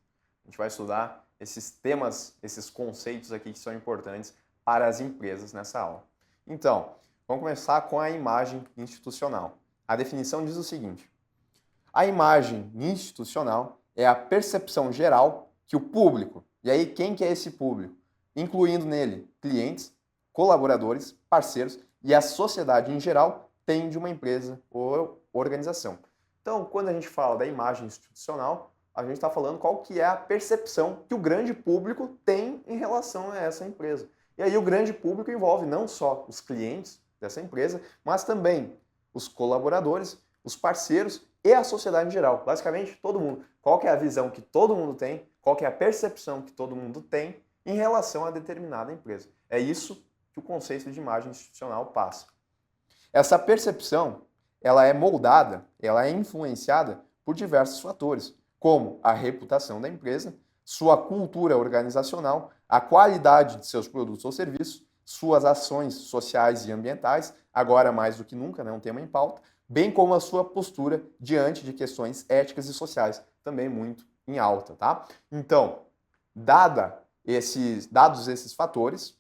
A gente vai estudar esses temas, esses conceitos aqui que são importantes para as empresas nessa aula. Então, vamos começar com a imagem institucional. A definição diz o seguinte: a imagem institucional é a percepção geral que o público, e aí quem que é esse público? Incluindo nele clientes, colaboradores, parceiros e a sociedade em geral tem de uma empresa ou organização. Então, quando a gente fala da imagem institucional, a gente está falando qual que é a percepção que o grande público tem em relação a essa empresa. E aí o grande público envolve não só os clientes dessa empresa, mas também os colaboradores, os parceiros e a sociedade em geral. Basicamente, todo mundo. Qual que é a visão que todo mundo tem, qual que é a percepção que todo mundo tem em relação a determinada empresa. É isso que o conceito de imagem institucional passa. Essa percepção, ela é moldada, ela é influenciada por diversos fatores, como a reputação da empresa, sua cultura organizacional, a qualidade de seus produtos ou serviços, suas ações sociais e ambientais, agora mais do que nunca, né, um tema em pauta, bem como a sua postura diante de questões éticas e sociais, também muito em alta, tá? Então, dados esses fatores,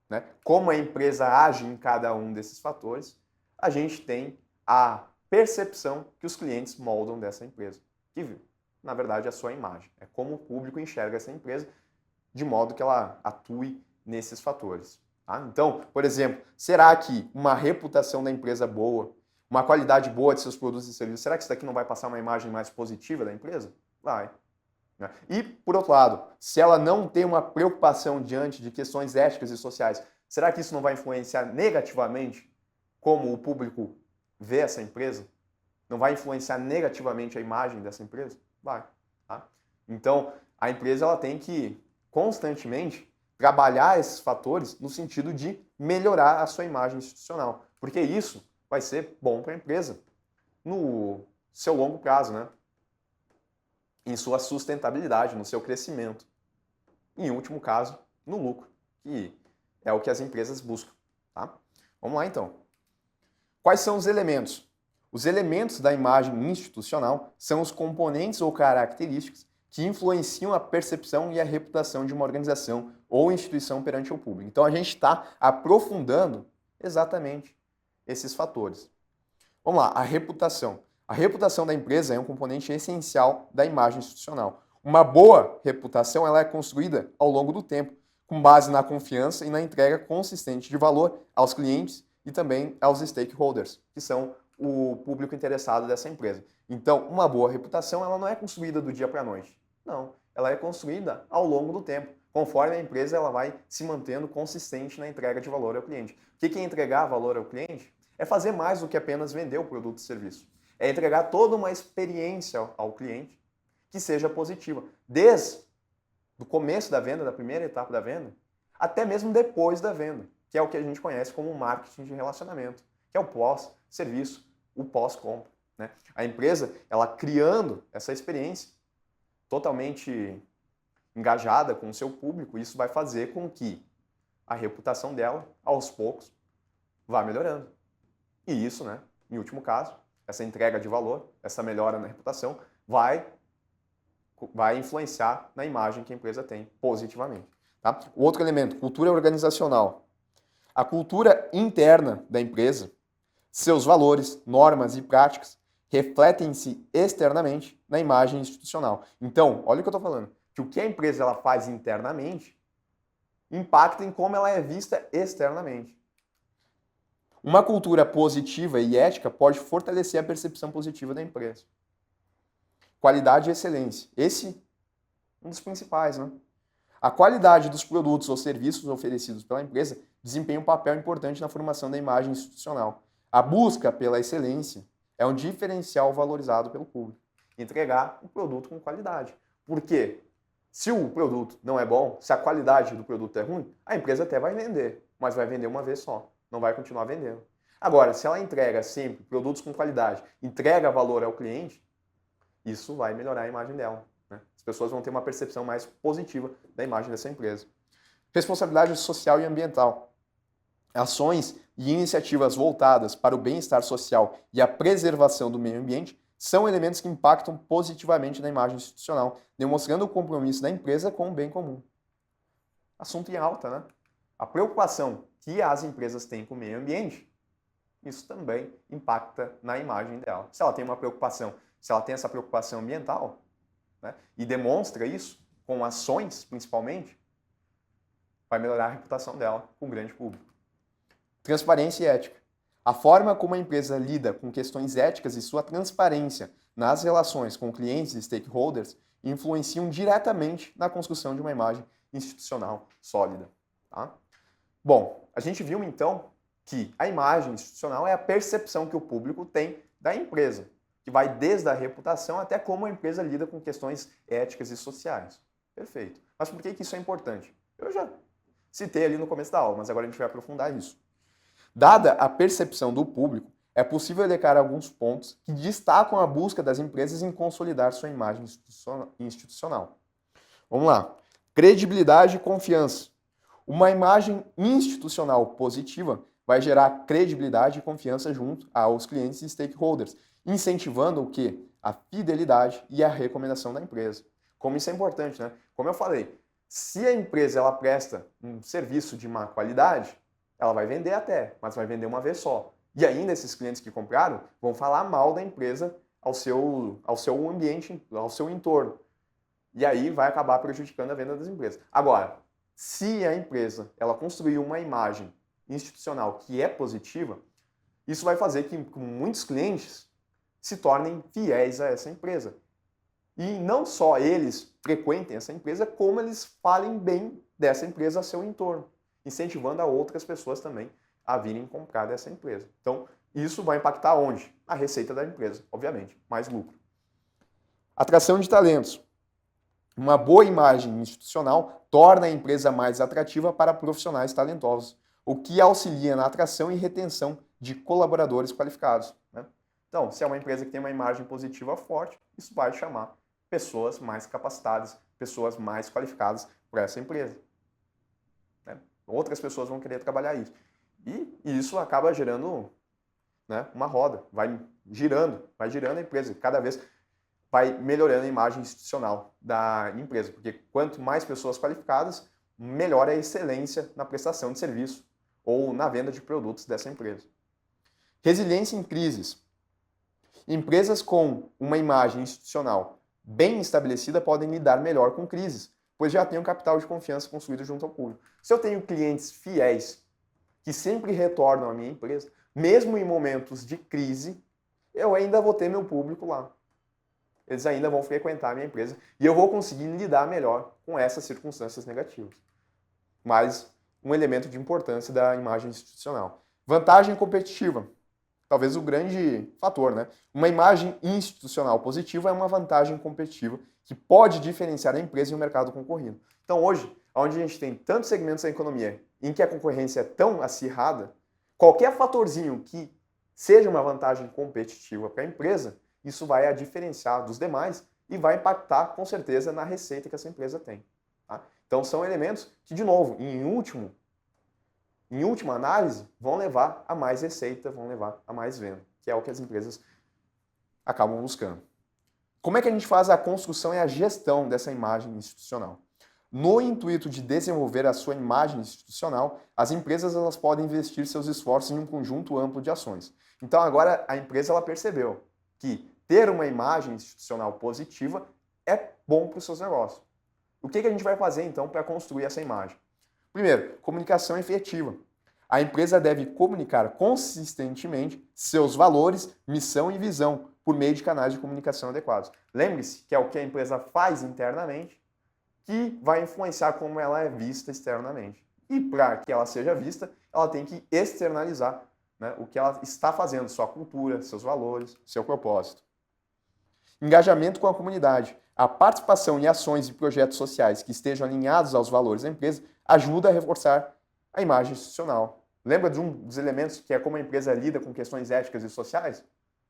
né, como a empresa age em cada um desses fatores, a gente tem a percepção que os clientes moldam dessa empresa, que na verdade é a sua imagem, é como o público enxerga essa empresa, de modo que ela atue nesses fatores. Tá? Então, por exemplo, será que uma reputação da empresa boa, uma qualidade boa de seus produtos e serviços, será que isso daqui não vai passar uma imagem mais positiva da empresa? Vai. né? E, por outro lado, se ela não tem uma preocupação diante de questões éticas e sociais, será que isso não vai influenciar negativamente como o público vê essa empresa? Não vai influenciar negativamente a imagem dessa empresa? Vai. Tá? Então, a empresa ela tem que constantemente trabalhar esses fatores no sentido de melhorar a sua imagem institucional, porque isso vai ser bom para a empresa no seu longo prazo, né? Em sua sustentabilidade, no seu crescimento. E, em último caso, no lucro, que é o que as empresas buscam. Tá? Vamos lá, então. Quais são os elementos? Os elementos da imagem institucional são os componentes ou características que influenciam a percepção e a reputação de uma organização ou instituição perante o público. Então, a gente está aprofundando exatamente esses fatores. Vamos lá, a reputação. A reputação da empresa é um componente essencial da imagem institucional. Uma boa reputação ela é construída ao longo do tempo, com base na confiança e na entrega consistente de valor aos clientes e também aos stakeholders, que são o público interessado dessa empresa. Então, uma boa reputação ela não é construída do dia para a noite. Não, ela é construída ao longo do tempo, conforme a empresa ela vai se mantendo consistente na entrega de valor ao cliente. O que é entregar valor ao cliente? É fazer mais do que apenas vender o produto e serviço. É entregar toda uma experiência ao cliente que seja positiva, desde o começo da venda, da primeira etapa da venda, até mesmo depois da venda, que é o que a gente conhece como marketing de relacionamento, que é o pós-serviço, o pós-compra, né? A empresa, ela criando essa experiência totalmente engajada com o seu público, isso vai fazer com que a reputação dela, aos poucos, vá melhorando. E isso, né, em último caso, essa entrega de valor, essa melhora na reputação, vai influenciar na imagem que a empresa tem positivamente. Tá? O outro elemento, cultura organizacional. A cultura interna da empresa, seus valores, normas e práticas refletem-se externamente na imagem institucional. Então, olha o que eu estou falando, que o que a empresa ela faz internamente impacta em como ela é vista externamente. Uma cultura positiva e ética pode fortalecer a percepção positiva da empresa. Qualidade e excelência. Esse é um dos principais, né? A qualidade dos produtos ou serviços oferecidos pela empresa desempenha um papel importante na formação da imagem institucional. A busca pela excelência é um diferencial valorizado pelo público. Entregar um produto com qualidade. Por quê? Se o produto não é bom, se a qualidade do produto é ruim, a empresa até vai vender, mas vai vender uma vez só. Não vai continuar vendendo. Agora, se ela entrega sempre produtos com qualidade, entrega valor ao cliente, isso vai melhorar a imagem dela, né? As pessoas vão ter uma percepção mais positiva da imagem dessa empresa. Responsabilidade social e ambiental. Ações e iniciativas voltadas para o bem-estar social e a preservação do meio ambiente são elementos que impactam positivamente na imagem institucional, demonstrando o compromisso da empresa com o bem comum. Assunto em alta, né? A preocupação que as empresas têm com o meio ambiente, isso também impacta na imagem dela. Se ela tem uma preocupação, se ela tem essa preocupação ambiental, né, e demonstra isso com ações, principalmente, vai melhorar a reputação dela com o grande público. Transparência e ética. A forma como a empresa lida com questões éticas e sua transparência nas relações com clientes e stakeholders influenciam diretamente na construção de uma imagem institucional sólida. Tá? Bom, a gente viu então que a imagem institucional é a percepção que o público tem da empresa, que vai desde a reputação até como a empresa lida com questões éticas e sociais. Perfeito. Mas por que isso é importante? Eu já citei ali no começo da aula, mas agora a gente vai aprofundar isso. Dada a percepção do público, é possível elencar alguns pontos que destacam a busca das empresas em consolidar sua imagem institucional. Vamos lá. Credibilidade e confiança. Uma imagem institucional positiva vai gerar credibilidade e confiança junto aos clientes e stakeholders, incentivando o quê? A fidelidade e a recomendação da empresa. Como isso é importante, né? Como eu falei, se a empresa ela presta um serviço de má qualidade, ela vai vender até, mas vai vender uma vez só. E ainda esses clientes que compraram vão falar mal da empresa ao seu ambiente, ao seu entorno. E aí vai acabar prejudicando a venda das empresas. Agora, se a empresa ela construiu uma imagem institucional que é positiva, isso vai fazer que muitos clientes se tornem fiéis a essa empresa. E não só eles frequentem essa empresa, como eles falem bem dessa empresa a seu entorno, incentivando a outras pessoas também a virem comprar dessa empresa. Então, isso vai impactar onde? A receita da empresa, obviamente, mais lucro. Atração de talentos. Uma boa imagem institucional torna a empresa mais atrativa para profissionais talentosos, o que auxilia na atração e retenção de colaboradores qualificados, né? Então, se é uma empresa que tem uma imagem positiva forte, isso vai chamar pessoas mais capacitadas, pessoas mais qualificadas para essa empresa, né? Outras pessoas vão querer trabalhar isso. E isso acaba gerando, né, uma roda, vai girando a empresa, cada vez vai melhorando a imagem institucional da empresa, porque quanto mais pessoas qualificadas, melhor é a excelência na prestação de serviço ou na venda de produtos dessa empresa. Resiliência em crises. Empresas com uma imagem institucional bem estabelecida podem lidar melhor com crises, pois já têm um capital de confiança construído junto ao público. Se eu tenho clientes fiéis que sempre retornam à minha empresa, mesmo em momentos de crise, eu ainda vou ter meu público lá. Eles ainda vão frequentar a minha empresa e eu vou conseguir lidar melhor com essas circunstâncias negativas. Mais um elemento de importância da imagem institucional. Vantagem competitiva. Talvez o grande fator, né? Uma imagem institucional positiva é uma vantagem competitiva que pode diferenciar a empresa em um mercado concorrido. Então hoje, onde a gente tem tantos segmentos da economia em que a concorrência é tão acirrada, qualquer fatorzinho que seja uma vantagem competitiva para a empresa, isso vai a diferenciar dos demais e vai impactar, com certeza, na receita que essa empresa tem. Tá? Então, são elementos que, de novo, em última análise, vão levar a mais receita, vão levar a mais venda, que é o que as empresas acabam buscando. Como é que a gente faz a construção e a gestão dessa imagem institucional? No intuito de desenvolver a sua imagem institucional, as empresas elas podem investir seus esforços em um conjunto amplo de ações. Então, agora, a empresa ela percebeu que ter uma imagem institucional positiva é bom para os seus negócios. O que a gente vai fazer, então, para construir essa imagem? Primeiro, comunicação efetiva. A empresa deve comunicar consistentemente seus valores, missão e visão por meio de canais de comunicação adequados. Lembre-se que é o que a empresa faz internamente que vai influenciar como ela é vista externamente. E para que ela seja vista, ela tem que externalizar, né, o que ela está fazendo, sua cultura, seus valores, seu propósito. Engajamento com a comunidade. A participação em ações e projetos sociais que estejam alinhados aos valores da empresa ajuda a reforçar a imagem institucional. Lembra de um dos elementos que é como a empresa lida com questões éticas e sociais?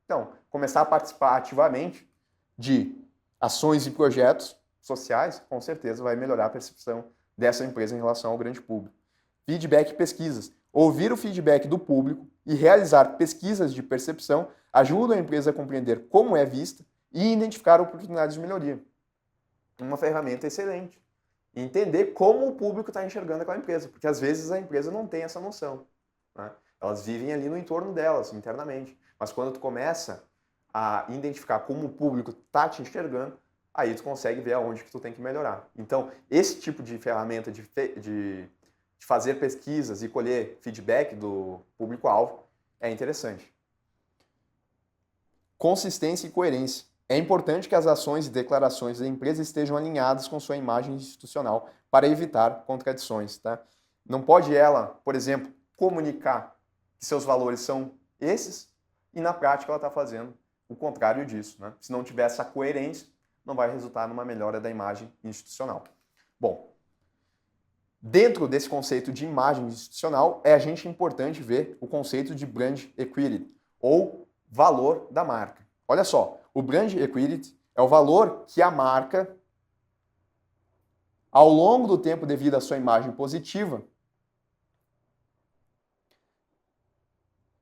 Então, começar a participar ativamente de ações e projetos sociais, com certeza vai melhorar a percepção dessa empresa em relação ao grande público. Feedback e pesquisas. Ouvir o feedback do público e realizar pesquisas de percepção ajudam a empresa a compreender como é vista e identificar oportunidades de melhoria. Uma ferramenta excelente. Entender como o público está enxergando aquela empresa, porque às vezes a empresa não tem essa noção, né? Elas vivem ali no entorno delas, internamente. Mas quando tu começa a identificar como o público está te enxergando, aí tu consegue ver aonde que tu tem que melhorar. Então, esse tipo de ferramenta de fazer pesquisas e colher feedback do público-alvo é interessante. Consistência e coerência. É importante que as ações e declarações da empresa estejam alinhadas com sua imagem institucional para evitar contradições, tá? Não pode ela, por exemplo, comunicar que seus valores são esses e na prática ela está fazendo o contrário disso, né? Se não tiver essa coerência, não vai resultar numa melhora da imagem institucional. Bom, dentro desse conceito de imagem institucional, é importante ver o conceito de brand equity, ou valor da marca. Olha só, o brand equity é o valor que a marca, ao longo do tempo devido à sua imagem positiva,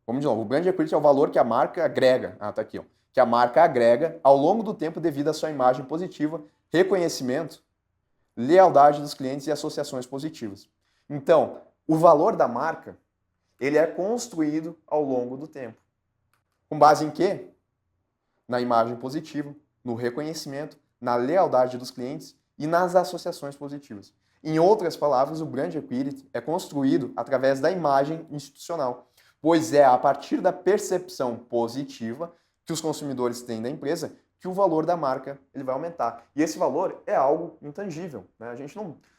vamos de novo, o brand equity é o valor que a marca agrega, tá aqui, ó, que a marca agrega ao longo do tempo devido à sua imagem positiva, reconhecimento, lealdade dos clientes e associações positivas. Então, o valor da marca, ele é construído ao longo do tempo. Com base em quê? Na imagem positiva, no reconhecimento, na lealdade dos clientes e nas associações positivas. Em outras palavras, o brand equity é construído através da imagem institucional, pois é a partir da percepção positiva que os consumidores têm da empresa que o valor da marca ele vai aumentar. E esse valor é algo intangível, né? A gente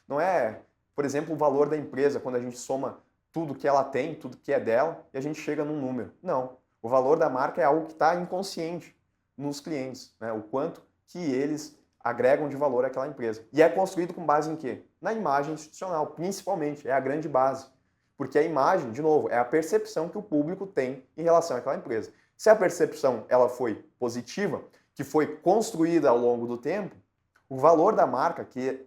não é, por exemplo, o valor da empresa quando a gente soma tudo que ela tem, tudo que é dela, e a gente chega num número. Não. O valor da marca é algo que está inconsciente nos clientes, né? O quanto que eles agregam de valor àquela empresa. E é construído com base em quê? Na imagem institucional, principalmente, é a grande base. Porque a imagem, de novo, é a percepção que o público tem em relação àquela empresa. Se a percepção ela foi positiva, que foi construída ao longo do tempo, o valor da marca, que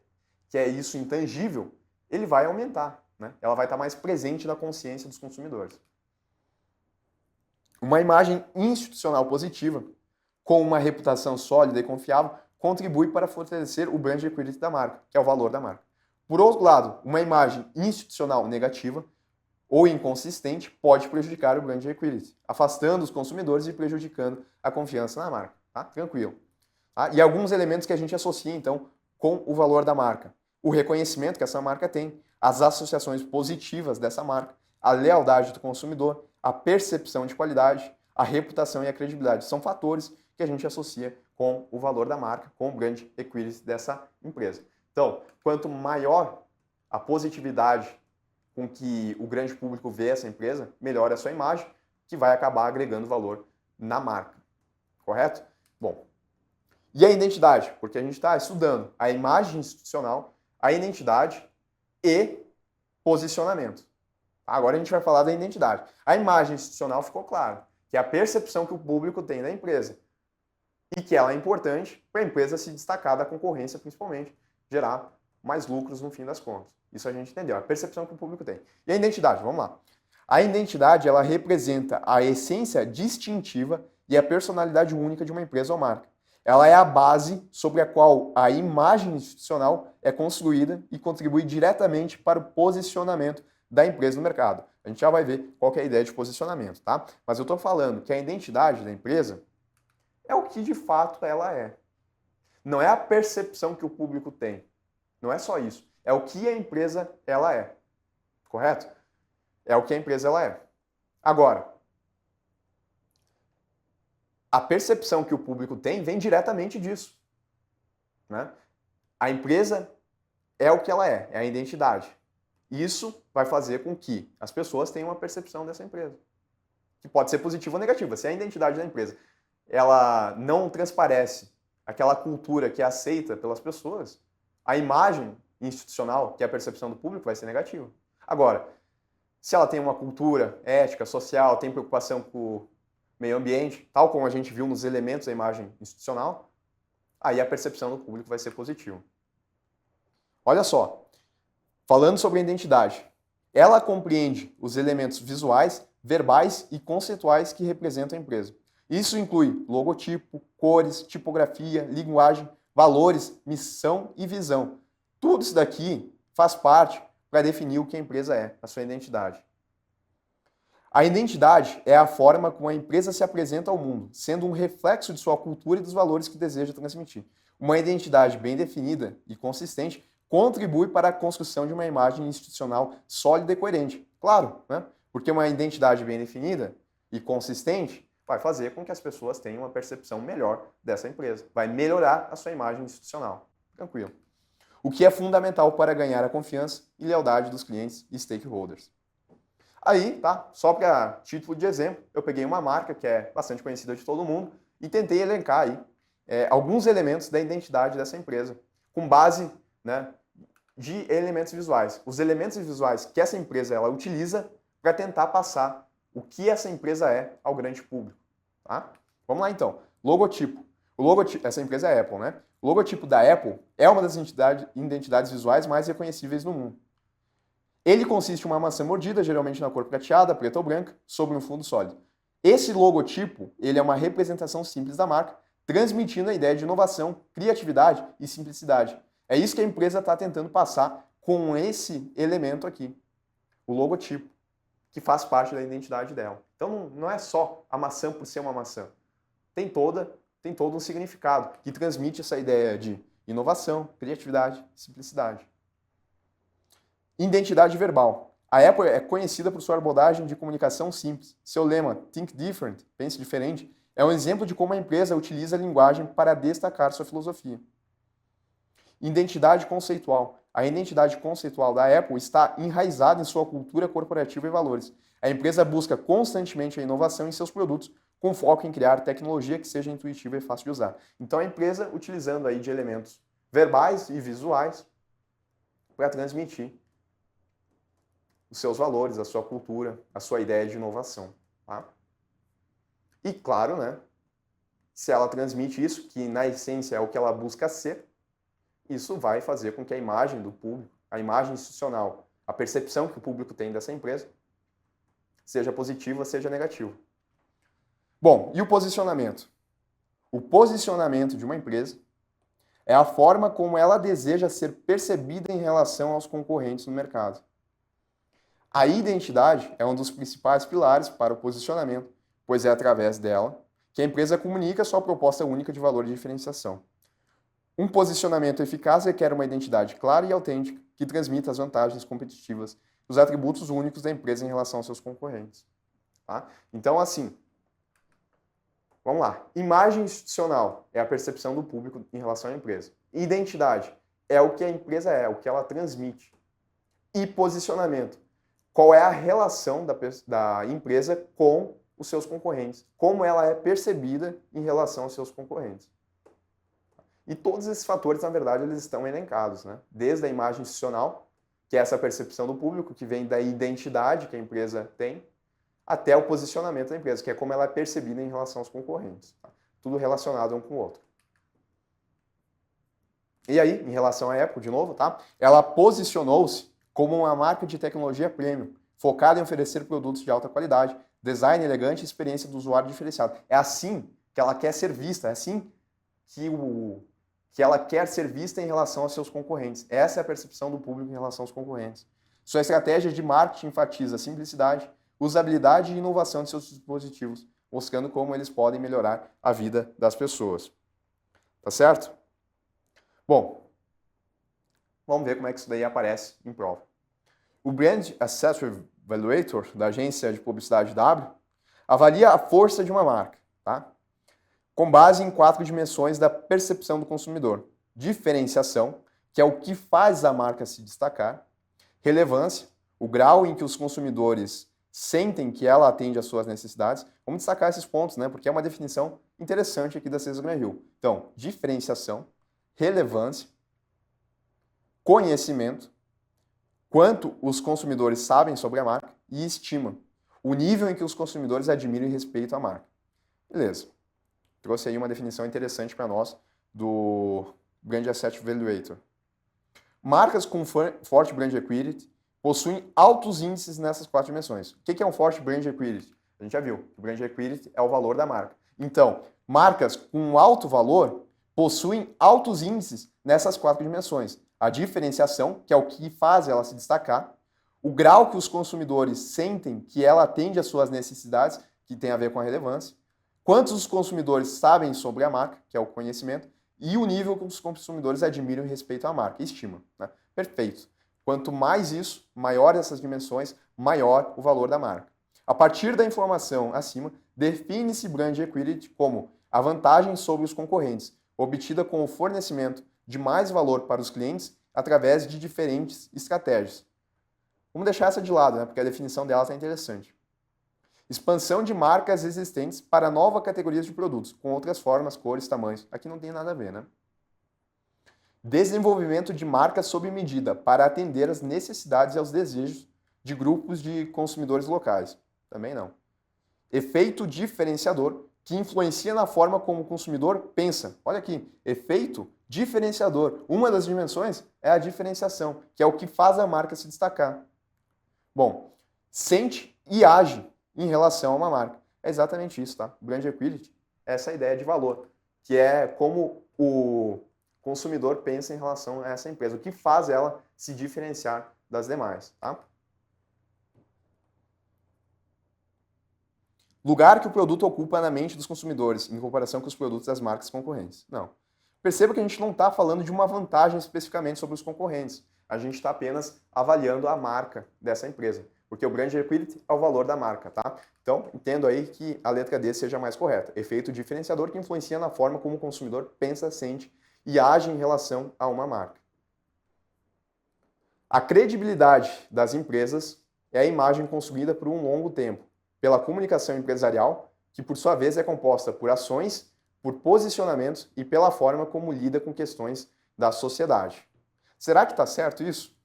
é isso intangível, ele vai aumentar, né? Ela vai estar mais presente na consciência dos consumidores. Uma imagem institucional positiva, com uma reputação sólida e confiável, contribui para fortalecer o brand equity da marca, que é o valor da marca. Por outro lado, uma imagem institucional negativa ou inconsistente pode prejudicar o brand equity, afastando os consumidores e prejudicando a confiança na marca. Tá? Tranquilo. Tá? E alguns elementos que a gente associa, então, com o valor da marca. O reconhecimento que essa marca tem, as associações positivas dessa marca, a lealdade do consumidor, a percepção de qualidade, a reputação e a credibilidade. São fatores que a gente associa com o valor da marca, com o brand equity dessa empresa. Então, quanto maior a positividade com que o grande público vê essa empresa, melhor é a sua imagem, que vai acabar agregando valor na marca. Correto? Bom, e a identidade? Porque a gente está estudando a imagem institucional, a identidade e posicionamento. Agora a gente vai falar da identidade. A imagem institucional ficou claro, que é a percepção que o público tem da empresa e que ela é importante para a empresa se destacar da concorrência, principalmente, gerar mais lucros no fim das contas. Isso a gente entendeu, a percepção que o público tem. E a identidade, vamos lá. A identidade, ela representa a essência distintiva e a personalidade única de uma empresa ou marca. Ela é a base sobre a qual a imagem institucional é construída e contribui diretamente para o posicionamento da empresa no mercado. A gente já vai ver qual que é a ideia de posicionamento, tá? Mas eu estou falando que a identidade da empresa é o que de fato ela é. Não é a percepção que o público tem. Não é só isso. É o que a empresa ela é. Correto? É o que a empresa ela é. Agora, a percepção que o público tem vem diretamente disso, né? A empresa é o que ela é a identidade. Isso vai fazer com que as pessoas tenham uma percepção dessa empresa, que pode ser positiva ou negativa. Se a identidade da empresa ela não transparece aquela cultura que é aceita pelas pessoas, a imagem institucional, que é a percepção do público, vai ser negativa. Agora, se ela tem uma cultura ética, social, tem preocupação com o meio ambiente, tal como a gente viu nos elementos da imagem institucional, aí a percepção do público vai ser positiva. Olha só, falando sobre a identidade, ela compreende os elementos visuais, verbais e conceituais que representam a empresa. Isso inclui logotipo, cores, tipografia, linguagem, valores, missão e visão. Tudo isso daqui faz parte para definir o que a empresa é, a sua identidade. A identidade é a forma como a empresa se apresenta ao mundo, sendo um reflexo de sua cultura e dos valores que deseja transmitir. Uma identidade bem definida e consistente contribui para a construção de uma imagem institucional sólida e coerente. Claro, né? Porque uma identidade bem definida e consistente vai fazer com que as pessoas tenham uma percepção melhor dessa empresa. Vai melhorar a sua imagem institucional. Tranquilo. O que é fundamental para ganhar a confiança e lealdade dos clientes e stakeholders. Aí, tá? Só para título de exemplo, eu peguei uma marca que é bastante conhecida de todo mundo e tentei elencar aí alguns elementos da identidade dessa empresa, com base, né, de elementos visuais. Os elementos visuais que essa empresa ela utiliza para tentar passar o que essa empresa é ao grande público. Tá? Vamos lá então. Logotipo. Essa empresa é a Apple, né? O logotipo da Apple é uma das identidades visuais mais reconhecíveis no mundo. Ele consiste em uma maçã mordida, geralmente na cor prateada, preta ou branca, sobre um fundo sólido. Esse logotipo ele é uma representação simples da marca, transmitindo a ideia de inovação, criatividade e simplicidade. É isso que a empresa está tentando passar com esse elemento aqui, o logotipo, que faz parte da identidade dela. Então não é só a maçã por ser uma maçã. Tem todo um significado que transmite essa ideia de inovação, criatividade, simplicidade. Identidade verbal. A Apple é conhecida por sua abordagem de comunicação simples. Seu lema, Think Different, pense diferente, É um exemplo de como a empresa utiliza a linguagem para destacar sua filosofia. Identidade conceitual. A identidade conceitual da Apple está enraizada em sua cultura corporativa e valores. A empresa busca constantemente a inovação em seus produtos, com foco em criar tecnologia que seja intuitiva e fácil de usar. Então a empresa utilizando aí de elementos verbais e visuais para transmitir os seus valores, a sua cultura, a sua ideia de inovação. Tá? E claro, né, se ela transmite isso, que na essência é o que ela busca ser, isso vai fazer com que a imagem do público, a imagem institucional, a percepção que o público tem dessa empresa, seja positiva, seja negativa. Bom, e o posicionamento? O posicionamento de uma empresa é a forma como ela deseja ser percebida em relação aos concorrentes no mercado. A identidade é um dos principais pilares para o posicionamento, pois é através dela que a empresa comunica sua proposta única de valor e diferenciação. Um posicionamento eficaz requer uma identidade clara e autêntica que transmita as vantagens competitivas, os atributos únicos da empresa em relação aos seus concorrentes. Tá? Então, assim, vamos lá. Imagem institucional é a percepção do público em relação à empresa. Identidade é o que a empresa é, o que ela transmite. E posicionamento. Qual é a relação da empresa com os seus concorrentes? Como ela é percebida em relação aos seus concorrentes? E todos esses fatores, na verdade, eles estão elencados, né? Desde a imagem institucional, que é essa percepção do público, que vem da identidade que a empresa tem, até o posicionamento da empresa, que é como ela é percebida em relação aos concorrentes. Tá? Tudo relacionado um com o outro. E aí, em relação à Apple, de novo, tá? Ela posicionou-se como uma marca de tecnologia premium, focada em oferecer produtos de alta qualidade, design elegante e experiência do usuário diferenciado. É assim que ela quer ser vista, é assim que ela quer ser vista em relação aos seus concorrentes. Essa é a percepção do público em relação aos concorrentes. Sua estratégia de marketing enfatiza simplicidade, usabilidade e inovação de seus dispositivos, mostrando como eles podem melhorar a vida das pessoas. Tá certo? Bom, vamos ver como é que isso daí aparece em prova. O Brand Asset Evaluator, da agência de publicidade W, avalia a força de uma marca, tá? Com base em 4 dimensões da percepção do consumidor. Diferenciação, que é o que faz a marca se destacar. Relevância, o grau em que os consumidores sentem que ela atende às suas necessidades. Vamos destacar esses pontos, né? Porque é uma definição interessante aqui da César Graham Hill. Então, diferenciação, relevância, conhecimento, quanto os consumidores sabem sobre a marca e estima, o nível em que os consumidores admiram e respeitam a marca. Beleza. Trouxe aí uma definição interessante para nós do Brand Asset Evaluator. Marcas com forte brand equity possuem altos índices nessas 4 dimensões. O que é um forte brand equity? A gente já viu. O brand equity é o valor da marca. Então, marcas com alto valor possuem altos índices nessas 4 dimensões. A diferenciação, que é o que faz ela se destacar. O grau que os consumidores sentem que ela atende às suas necessidades, que tem a ver com a relevância. Quantos os consumidores sabem sobre a marca, que é o conhecimento, e o nível que os consumidores admiram e respeitam a marca, estima. Né? Perfeito. Quanto mais isso, maior essas dimensões, maior o valor da marca. A partir da informação acima, define-se brand equity como a vantagem sobre os concorrentes, obtida com o fornecimento de mais valor para os clientes através de diferentes estratégias. Vamos deixar essa de lado, né? Porque a definição dela está interessante. Expansão de marcas existentes para nova categorias de produtos, com outras formas, cores, tamanhos. Aqui não tem nada a ver, né? Desenvolvimento de marcas sob medida para atender às necessidades e aos desejos de grupos de consumidores locais. Também não. Efeito diferenciador, que influencia na forma como o consumidor pensa. Olha aqui, efeito diferenciador. Uma das dimensões é a diferenciação, que é o que faz a marca se destacar. Bom, sente e age em relação a uma marca. É exatamente isso, tá? Brand equity é essa ideia de valor, que é como o consumidor pensa em relação a essa empresa, o que faz ela se diferenciar das demais, tá? Lugar que o produto ocupa na mente dos consumidores, em comparação com os produtos das marcas concorrentes. Não. Perceba que a gente não está falando de uma vantagem especificamente sobre os concorrentes. A gente está apenas avaliando a marca dessa empresa. porque o brand equity é o valor da marca, tá? Então, entendo aí que a letra D seja mais correta. Efeito diferenciador que influencia na forma como o consumidor pensa, sente e age em relação a uma marca. A credibilidade das empresas é a imagem construída por um longo tempo, pela comunicação empresarial, que por sua vez é composta por ações, por posicionamentos e pela forma como lida com questões da sociedade. Será que está certo isso?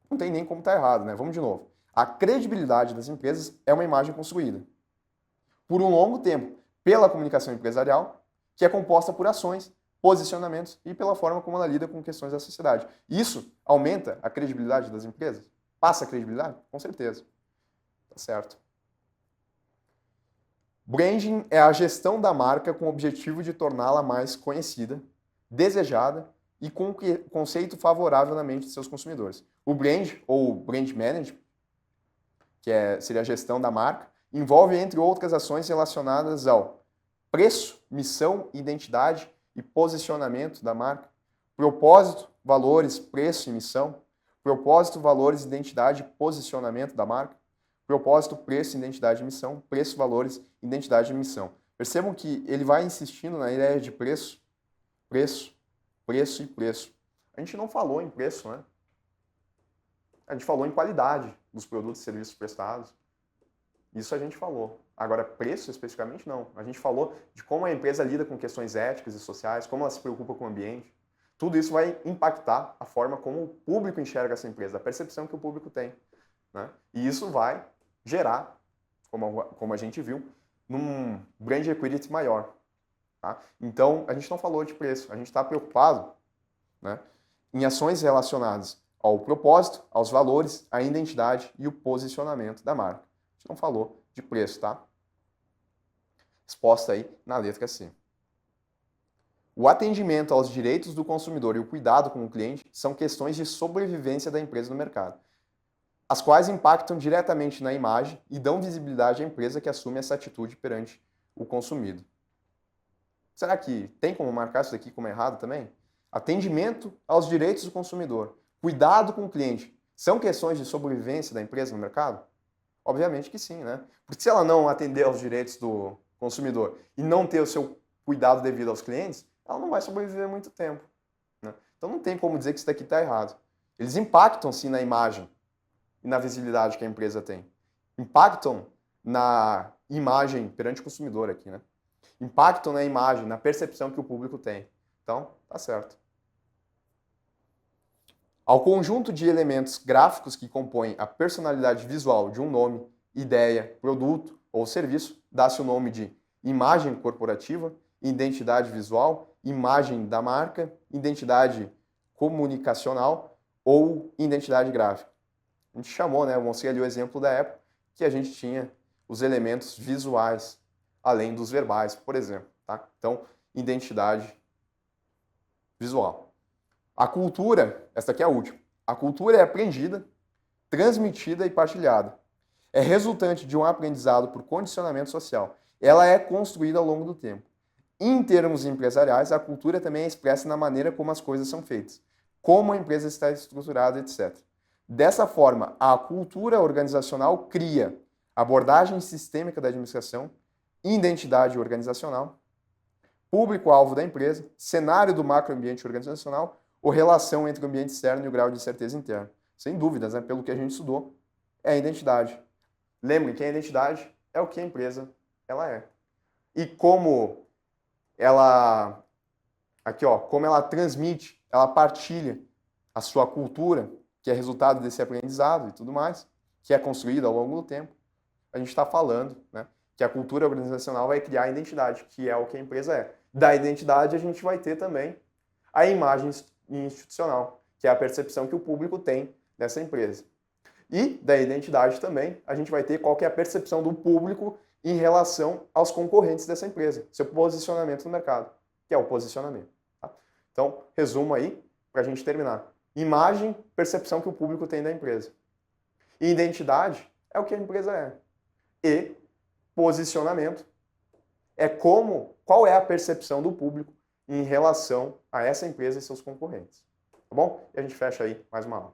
Não tem nem como estar errado, né? Vamos de novo. A credibilidade das empresas é uma imagem construída por um longo tempo pela comunicação empresarial, que é composta por ações, posicionamentos e pela forma como ela lida com questões da sociedade. Isso aumenta a credibilidade das empresas? Passa a credibilidade? Com certeza. Tá certo. Branding é a gestão da marca com o objetivo de torná-la mais conhecida, desejada e com conceito favorável na mente de seus consumidores. O brand, ou brand management, seria a gestão da marca, envolve, entre outras ações relacionadas ao preço, missão, identidade e posicionamento da marca, propósito, valores, preço e missão, propósito, valores, identidade e posicionamento da marca, propósito, preço, identidade e missão, preço, valores, identidade e missão. Percebam que ele vai insistindo na ideia de preço, preço, preço e preço. A gente não falou em preço, né? A gente falou em qualidade dos produtos e serviços prestados. Isso a gente falou. Agora, preço especificamente, não. A gente falou de como a empresa lida com questões éticas e sociais, como ela se preocupa com o ambiente. Tudo isso vai impactar a forma como o público enxerga essa empresa, a percepção que o público tem, né? E isso vai gerar, como a gente viu, num brand equity maior. Tá? Então, a gente não falou de preço, a gente está preocupado, né, em ações relacionadas ao propósito, aos valores, à identidade e o posicionamento da marca. A gente não falou de preço, tá? Exposta aí na letra C. O atendimento aos direitos do consumidor e o cuidado com o cliente são questões de sobrevivência da empresa no mercado, as quais impactam diretamente na imagem e dão visibilidade à empresa que assume essa atitude perante o consumido. Será que tem como marcar isso daqui como errado também? Atendimento aos direitos do consumidor, cuidado com o cliente, são questões de sobrevivência da empresa no mercado? Obviamente que sim, né? Porque se ela não atender aos direitos do consumidor e não ter o seu cuidado devido aos clientes, ela não vai sobreviver muito tempo, né? Então não tem como dizer que isso daqui está errado. Eles impactam sim na imagem e na visibilidade que a empresa tem. Impactam na imagem perante o consumidor aqui, né? Impactam na imagem, na percepção que o público tem. Então, tá certo. Ao conjunto de elementos gráficos que compõem a personalidade visual de um nome, ideia, produto ou serviço, dá-se o nome de imagem corporativa, identidade visual, imagem da marca, identidade comunicacional ou identidade gráfica. A gente chamou, né? Eu mostrei ali o exemplo da Apple, que a gente tinha os elementos visuais, além dos verbais, por exemplo. Tá? Então, identidade visual. A cultura, essa aqui é a última. A cultura é aprendida, transmitida e partilhada. É resultante de um aprendizado por condicionamento social. Ela é construída ao longo do tempo. Em termos empresariais, a cultura também é expressa na maneira como as coisas são feitas, como a empresa está estruturada, etc. Dessa forma, a cultura organizacional cria abordagem sistêmica da administração, identidade organizacional, público-alvo da empresa, cenário do macroambiente organizacional ou relação entre o ambiente externo e o grau de certeza interna. Sem dúvidas, né? Pelo que a gente estudou, é a identidade. Lembrem que a identidade é o que a empresa ela é. E como ela, aqui ó, como ela transmite, ela partilha a sua cultura, que é resultado desse aprendizado e tudo mais, que é construído ao longo do tempo, a gente está falando, né, que a cultura organizacional vai criar a identidade, que é o que a empresa é. Da identidade a gente vai ter também a imagem institucional, que é a percepção que o público tem dessa empresa. E da identidade também a gente vai ter qual que é a percepção do público em relação aos concorrentes dessa empresa, seu posicionamento no mercado, que é o posicionamento. Tá? Então, resumo aí, para a gente terminar. Imagem, percepção que o público tem da empresa. E identidade é o que a empresa é. E posicionamento é qual é a percepção do público em relação a essa empresa e seus concorrentes. Tá bom? E a gente fecha aí mais uma aula.